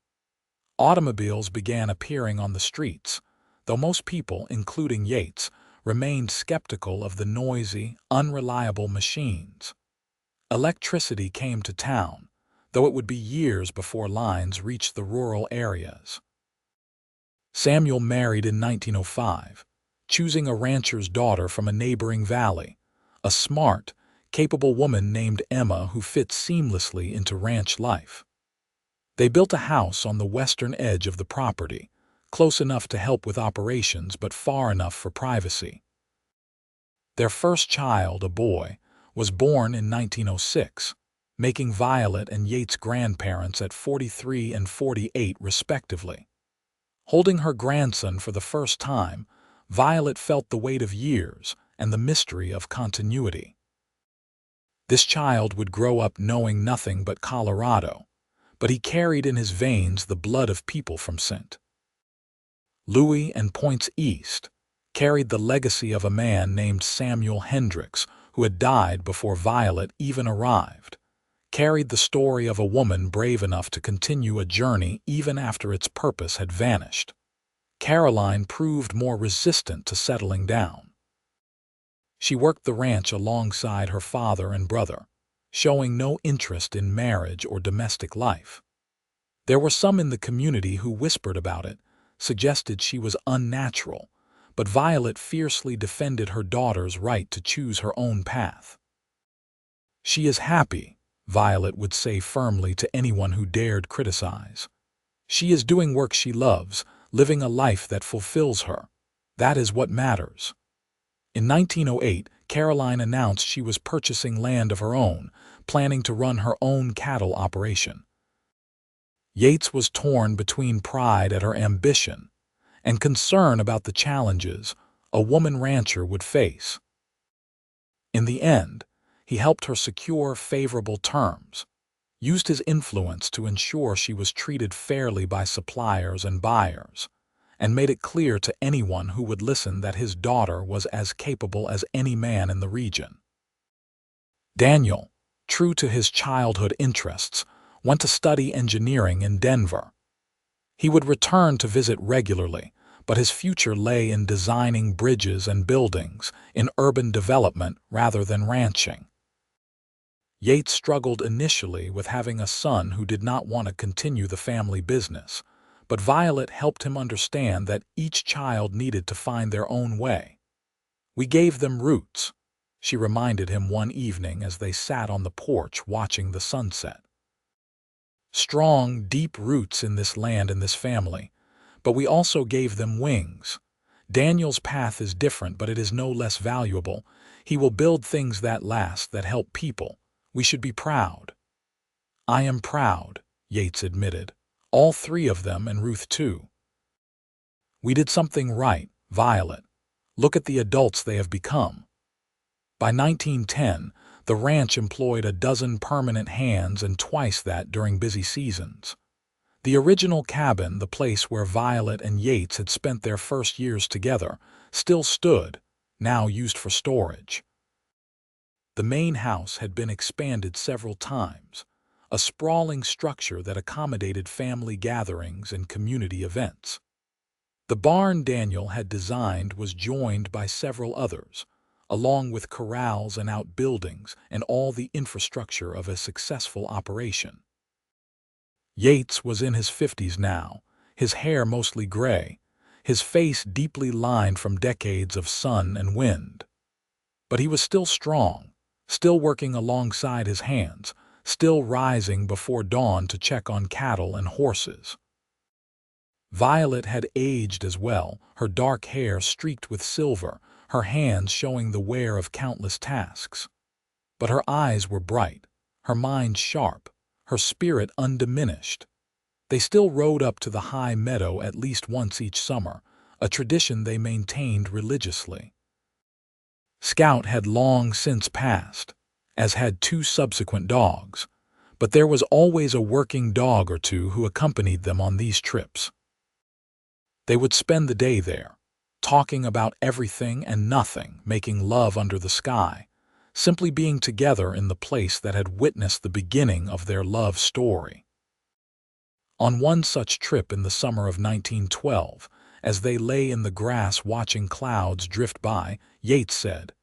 Automobiles began appearing on the streets, though most people, including Yates, remained skeptical of the noisy, unreliable machines. Electricity came to town, though it would be years before lines reached the rural areas. Samuel married in 1905, choosing a rancher's daughter from a neighboring valley, a smart, capable woman named Emma who fit seamlessly into ranch life. They built a house on the western edge of the property, close enough to help with operations but far enough for privacy. Their first child, a boy, was born in 1906, making Violet and Yates grandparents at 43 and 48 respectively. Holding her grandson for the first time, Violet felt the weight of years and the mystery of continuity. This child would grow up knowing nothing but Colorado, but he carried in his veins the blood of people from St. Louis and points east, carried the legacy of a man named Samuel Hendricks, who had died before Violet even arrived, carried the story of a woman brave enough to continue a journey even after its purpose had vanished. Caroline proved more resistant to settling down. She worked the ranch alongside her father and brother, showing no interest in marriage or domestic life. There were some in the community who whispered about it, suggested she was unnatural, but Violet fiercely defended her daughter's right to choose her own path. "She is happy," Violet would say firmly to anyone who dared criticize. "She is doing work she loves, living a life that fulfills her. That is what matters." In 1908, Caroline announced she was purchasing land of her own, planning to run her own cattle operation. Yates was torn between pride at her ambition and concern about the challenges a woman rancher would face. In the end, he helped her secure favorable terms, used his influence to ensure she was treated fairly by suppliers and buyers, and made it clear to anyone who would listen that his daughter was as capable as any man in the region. Daniel, true to his childhood interests, went to study engineering in Denver. He would return to visit regularly, but his future lay in designing bridges and buildings, in urban development rather than ranching. Yates struggled initially with having a son who did not want to continue the family business, but Violet helped him understand that each child needed to find their own way. "We gave them roots," she reminded him one evening as they sat on the porch watching the sunset. "Strong, deep roots in this land and this family, but we also gave them wings. Daniel's path is different, but it is no less valuable. He will build things that last, that help people. We should be proud." "I am proud," Yates admitted. "All three of them, and Ruth too. We did something right, Violet. Look at the adults they have become." By 1910, the ranch employed a dozen permanent hands and twice that during busy seasons. The original cabin, the place where Violet and Yates had spent their first years together, still stood, now used for storage. The main house had been expanded several times, a sprawling structure that accommodated family gatherings and community events. The barn Daniel had designed was joined by several others, along with corrals and outbuildings and all the infrastructure of a successful operation. Yates was in his 50s now, his hair mostly gray, his face deeply lined from decades of sun and wind. But he was still strong, still working alongside his hands, still rising before dawn to check on cattle and horses. Violet had aged as well, her dark hair streaked with silver, her hands showing the wear of countless tasks. But her eyes were bright, her mind sharp, her spirit undiminished. They still rode up to the high meadow at least once each summer, a tradition they maintained religiously. Scout had long since passed, as had two subsequent dogs, but there was always a working dog or two who accompanied them on these trips. They would spend the day there, talking about everything and nothing, making love under the sky, simply being together in the place that had witnessed the beginning of their love story. On one such trip in the summer of 1912, as they lay in the grass watching clouds drift by, Yates said,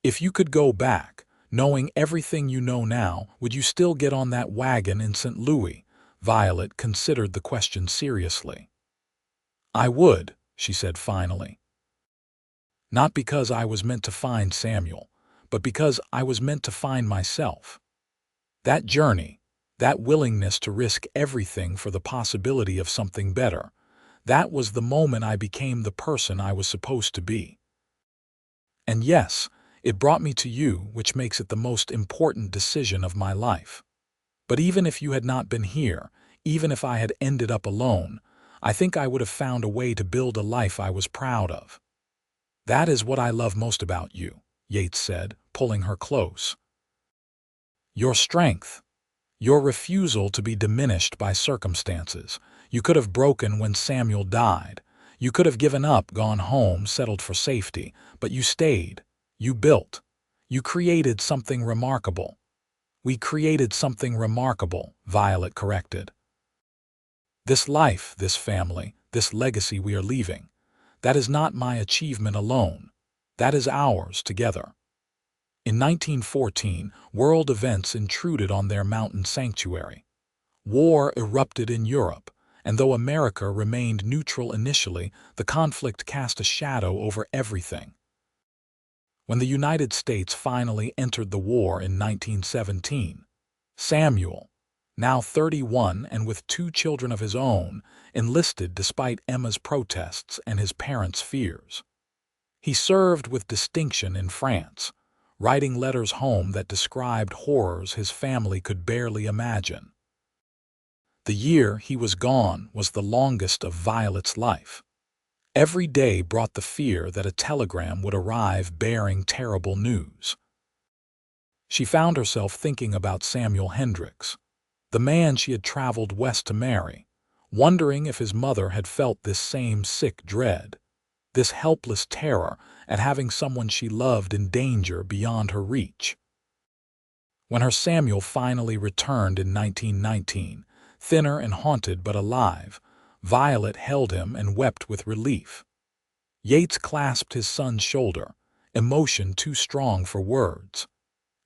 "If you could go back, knowing everything you know now, would you still get on that wagon in St. Louis?" Violet considered the question seriously. "I would," she said finally. "Not because I was meant to find Samuel, but because I was meant to find myself. That journey, that willingness to risk everything for the possibility of something better, that was the moment I became the person I was supposed to be. And yes, it brought me to you, which makes it the most important decision of my life. But even if you had not been here, even if I had ended up alone, I think I would have found a way to build a life I was proud of. That is what I love most about you," Yates said, pulling her close. "Your strength. Your refusal to be diminished by circumstances. You could have broken when Samuel died. You could have given up, gone home, settled for safety. But you stayed. You built. You created something remarkable." "We created something remarkable," Violet corrected. "This life, this family, this legacy we are leaving, that is not my achievement alone. That is ours together." In 1914, world events intruded on their mountain sanctuary. War erupted in Europe, and though America remained neutral initially, the conflict cast a shadow over everything. When the United States finally entered the war in 1917, Samuel, now 31 and with 2 children of his own, enlisted despite Emma's protests and his parents' fears. He served with distinction in France, writing letters home that described horrors his family could barely imagine. The year he was gone was the longest of Violet's life. Every day brought the fear that a telegram would arrive bearing terrible news. She found herself thinking about Samuel Hendricks, the man she had traveled west to marry, wondering if his mother had felt this same sick dread, this helpless terror at having someone she loved in danger beyond her reach. When her Samuel finally returned in 1919, thinner and haunted but alive, Violet held him and wept with relief. Yates clasped his son's shoulder, emotion too strong for words.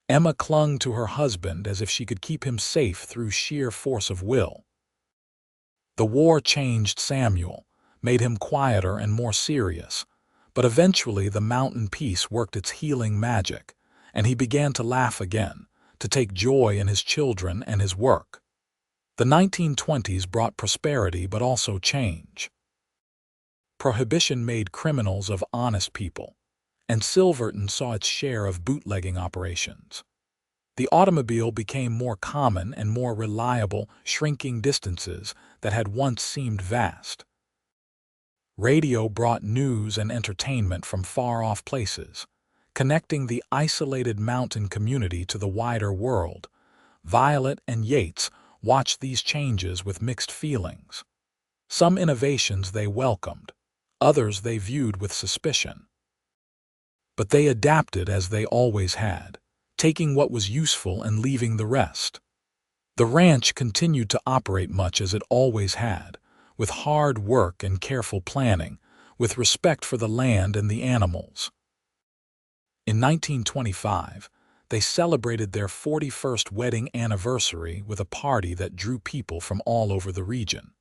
Emma clung to her husband as if she could keep him safe through sheer force of will. The war changed Samuel, made him quieter and more serious, but eventually the mountain peace worked its healing magic, and he began to laugh again, to take joy in his children and his work. The 1920s brought prosperity but also change. Prohibition made criminals of honest people, and Silverton saw its share of bootlegging operations. The automobile became more common and more reliable, shrinking distances that had once seemed vast. Radio brought news and entertainment from far-off places, connecting the isolated mountain community to the wider world. Violet and Yates watched these changes with mixed feelings. Some innovations they welcomed, others they viewed with suspicion. But they adapted as they always had, taking what was useful and leaving the rest. The ranch continued to operate much as it always had, with hard work and careful planning, with respect for the land and the animals. In 1925, they celebrated their 41st wedding anniversary with a party that drew people from all over the region.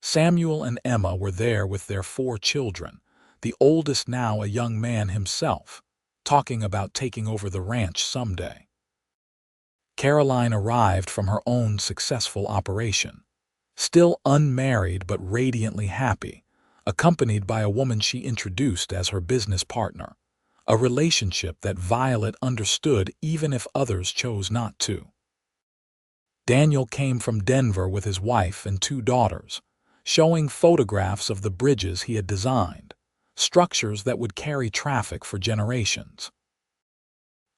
Samuel and Emma were there with their 4 children, the oldest now a young man himself, talking about taking over the ranch someday. Caroline arrived from her own successful operation, still unmarried but radiantly happy, accompanied by a woman she introduced as her business partner, a relationship that Violet understood even if others chose not to. Daniel came from Denver with his wife and 2 daughters, showing photographs of the bridges he had designed, structures that would carry traffic for generations.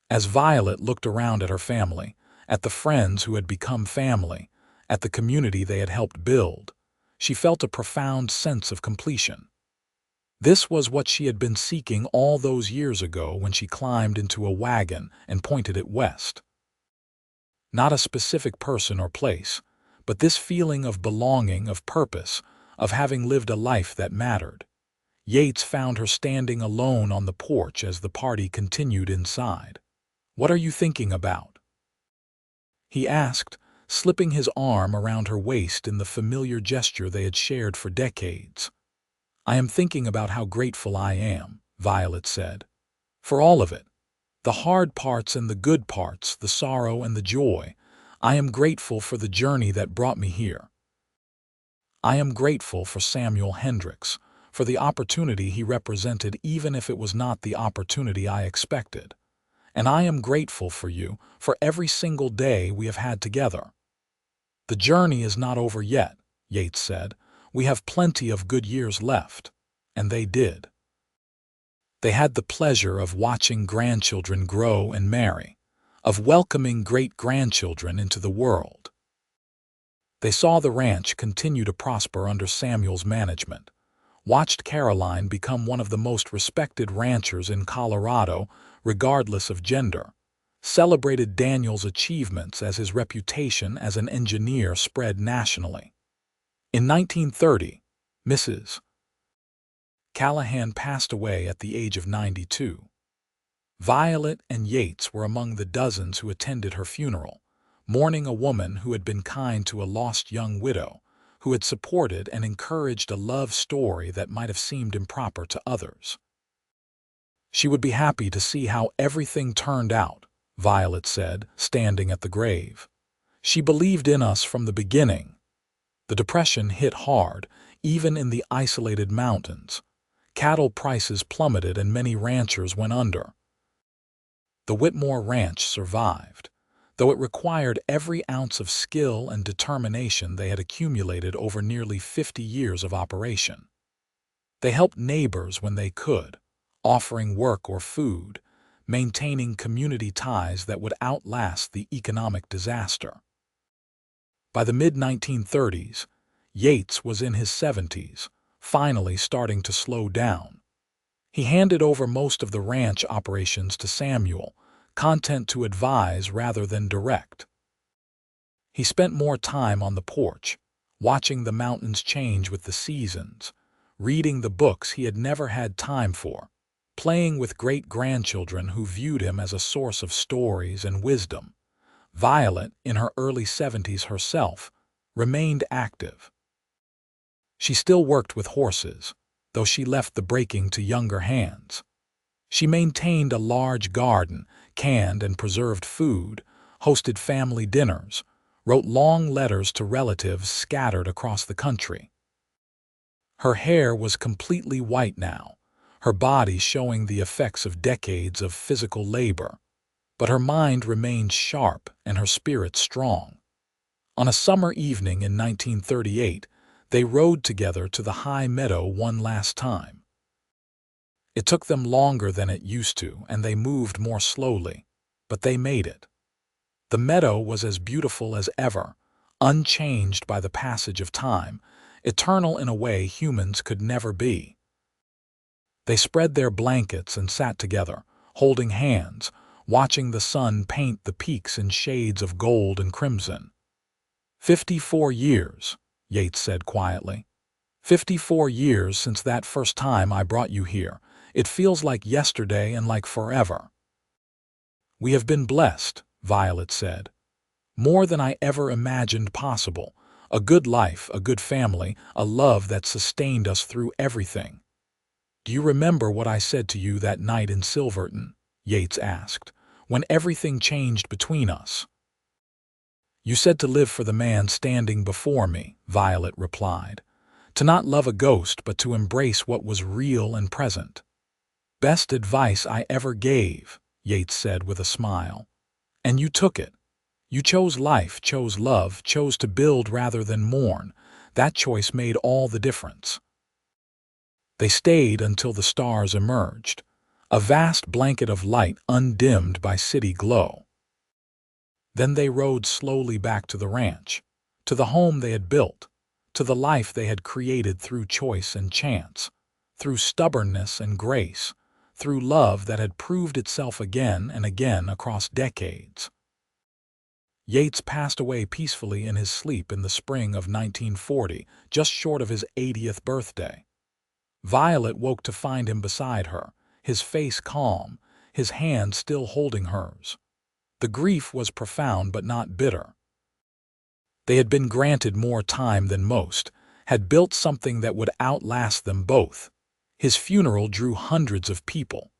As Violet looked around at her family, at the friends who had become family, at the community they had helped build, she felt a profound sense of completion. This was what she had been seeking all those years ago when she climbed into a wagon and pointed it west. Not a specific person or place, but this feeling of belonging, of purpose, of having lived a life that mattered. Yates found her standing alone on the porch as the party continued inside. "What are you thinking about?" he asked, slipping his arm around her waist in the familiar gesture they had shared for decades. "I am thinking about how grateful I am," Violet said, "for all of it. The hard parts and the good parts, the sorrow and the joy. I am grateful for the journey that brought me here. I am grateful for Samuel Hendricks, for the opportunity he represented even if it was not the opportunity I expected. And I am grateful for you, for every single day we have had together." "The journey is not over yet," Yates said. "We have plenty of good years left." And they did. They had the pleasure of watching grandchildren grow and marry, of welcoming great-grandchildren into the world. They saw the ranch continue to prosper under Samuel's management, watched Caroline become one of the most respected ranchers in Colorado, regardless of gender, celebrated Daniel's achievements as his reputation as an engineer spread nationally. In 1930, Mrs. Callahan passed away at the age of 92. Violet and Yates were among the dozens who attended her funeral, mourning a woman who had been kind to a lost young widow, who had supported and encouraged a love story that might have seemed improper to others. She would be happy to see how everything turned out, Violet said, standing at the grave. She believed in us from the beginning. The Depression hit hard, even in the isolated mountains. Cattle prices plummeted and many ranchers went under. The Whitmore ranch survived, though it required every ounce of skill and determination they had accumulated over nearly 50 years of operation. They helped neighbors when they could, offering work or food, maintaining community ties that would outlast the economic disaster. By the mid-1930s, Yates was in his 70s, finally starting to slow down. He handed over most of the ranch operations to Samuel, content to advise rather than direct. He spent more time on the porch, watching the mountains change with the seasons, reading the books he had never had time for, playing with great-grandchildren who viewed him as a source of stories and wisdom. Violet, in her early 70s herself, remained active. She still worked with horses, though she left the breaking to younger hands. She maintained a large garden, canned and preserved food, hosted family dinners, wrote long letters to relatives scattered across the country. Her hair was completely white now, her body showing the effects of decades of physical labor, but her mind remained sharp and her spirit strong. On a summer evening in 1938, they rode together to the high meadow one last time. It took them longer than it used to, and they moved more slowly, but they made it. The meadow was as beautiful as ever, unchanged by the passage of time, eternal in a way humans could never be. They spread their blankets and sat together, holding hands, watching the sun paint the peaks in shades of gold and crimson. 54 years, Yates said quietly. 54 years since that first time I brought you here. It feels like yesterday and like forever. We have been blessed, Violet said. More than I ever imagined possible. A good life, a good family, a love that sustained us through everything. Do you remember what I said to you that night in Silverton? Yates asked, when everything changed between us. You said to live for the man standing before me, Violet replied. To not love a ghost, but to embrace what was real and present. Best advice I ever gave, Yates said with a smile. And you took it. You chose life, chose love, chose to build rather than mourn. That choice made all the difference. They stayed until the stars emerged, a vast blanket of light undimmed by city glow. Then they rode slowly back to the ranch, to the home they had built, to the life they had created through choice and chance, through stubbornness and grace, through love that had proved itself again and again across decades. Yates passed away peacefully in his sleep in the spring of 1940, just short of his 80th birthday. Violet woke to find him beside her, his face calm, his hand still holding hers. The grief was profound but not bitter. They had been granted more time than most, had built something that would outlast them both. His funeral drew hundreds of people.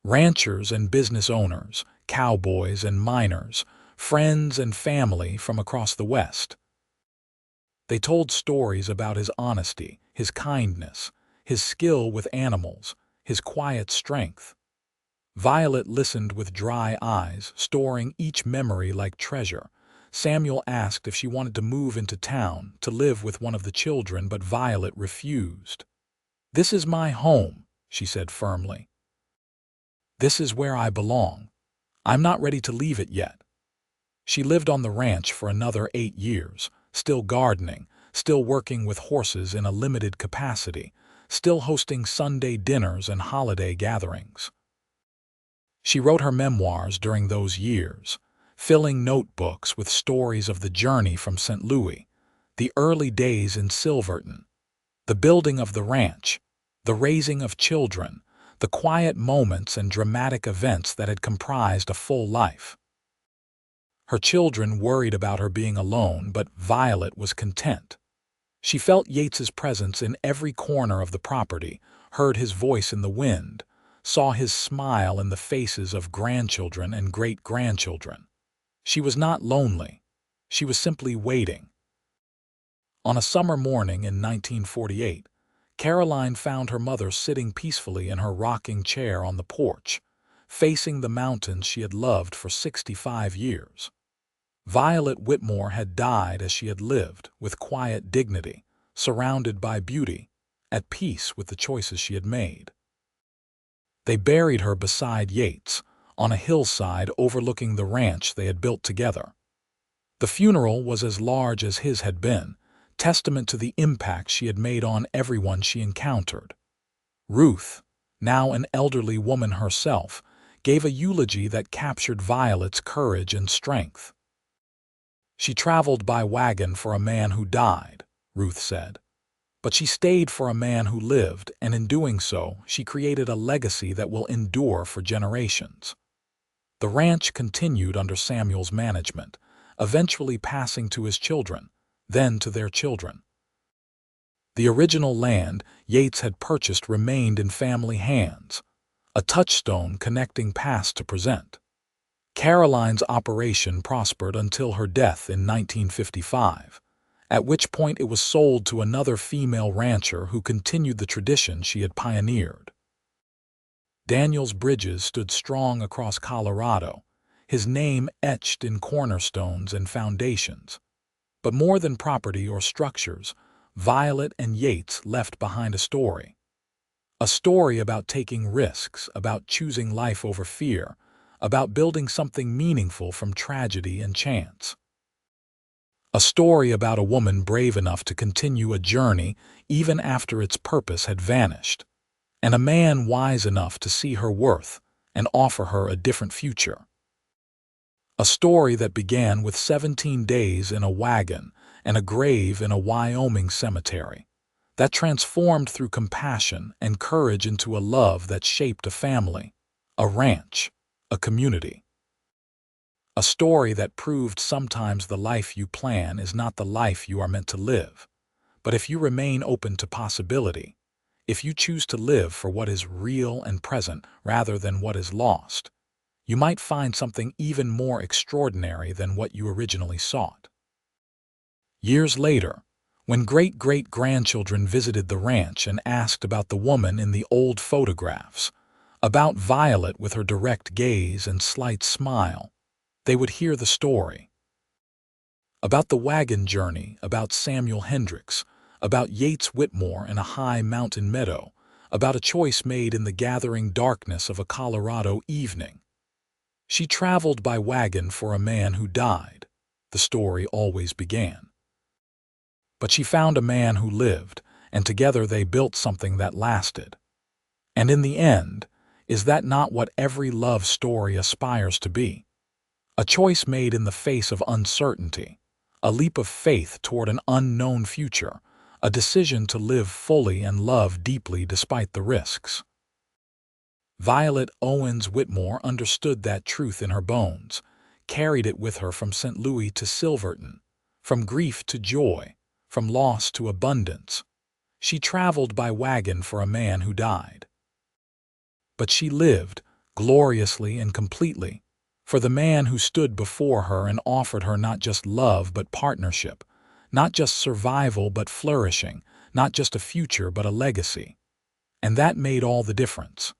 Ranchers and business owners, cowboys and miners, friends and family from across the West. They told stories about his honesty, his kindness, his skill with animals, his quiet strength. Violet listened with dry eyes, storing each memory like treasure. Samuel asked if she wanted to move into town, to live with one of the children, but Violet refused. This is my home, she said firmly. This is where I belong. I'm not ready to leave it yet. She lived on the ranch for another 8 years, still gardening, still working with horses in a limited capacity, still hosting Sunday dinners and holiday gatherings. She wrote her memoirs during those years, filling notebooks with stories of the journey from St. Louis, the early days in Silverton, the building of the ranch, the raising of children, the quiet moments and dramatic events that had comprised a full life. Her children worried about her being alone, but Violet was content. She felt Yates's presence in every corner of the property, heard his voice in the wind, saw his smile in the faces of grandchildren and great-grandchildren. She was not lonely. She was simply waiting. On a summer morning in 1948, Caroline found her mother sitting peacefully in her rocking chair on the porch, facing the mountains she had loved for 65 years. Violet Whitmore had died as she had lived, with quiet dignity, surrounded by beauty, at peace with the choices she had made. They buried her beside Yates, on a hillside overlooking the ranch they had built together. The funeral was as large as his had been, testament to the impact she had made on everyone she encountered. Ruth, now an elderly woman herself, gave a eulogy that captured Violet's courage and strength. "She traveled by wagon for a man who died," Ruth said. "But she stayed for a man who lived, and in doing so, she created a legacy that will endure for generations." The ranch continued under Samuel's management, eventually passing to his children, then to their children. The original land Yates had purchased remained in family hands, a touchstone connecting past to present. Caroline's operation prospered until her death in 1955, at which point it was sold to another female rancher who continued the tradition she had pioneered. Daniel's Bridges stood strong across Colorado, his name etched in cornerstones and foundations. But more than property or structures, Violet and Yates left behind a story. A story about taking risks, about choosing life over fear, about building something meaningful from tragedy and chance. A story about a woman brave enough to continue a journey even after its purpose had vanished, and a man wise enough to see her worth and offer her a different future. A story that began with 17 days in a wagon and a grave in a Wyoming cemetery, that transformed through compassion and courage into a love that shaped a family, a ranch, a community. A story that proved sometimes the life you plan is not the life you are meant to live, but if you remain open to possibility, if you choose to live for what is real and present rather than what is lost, you might find something even more extraordinary than what you originally sought. Years later, when great-great-grandchildren visited the ranch and asked about the woman in the old photographs, about Violet with her direct gaze and slight smile, they would hear the story. About the wagon journey, about Samuel Hendricks, about Yates Whitmore in a high mountain meadow, about a choice made in the gathering darkness of a Colorado evening. "She traveled by wagon for a man who died," the story always began. "But she found a man who lived, and together they built something that lasted." And in the end, is that not what every love story aspires to be? A choice made in the face of uncertainty, a leap of faith toward an unknown future, a decision to live fully and love deeply despite the risks. Violet Owens Whitmore understood that truth in her bones, carried it with her from St. Louis to Silverton, from grief to joy, from loss to abundance. She traveled by wagon for a man who died. But she lived, gloriously and completely, for the man who stood before her and offered her not just love but partnership, not just survival but flourishing, not just a future but a legacy. And that made all the difference.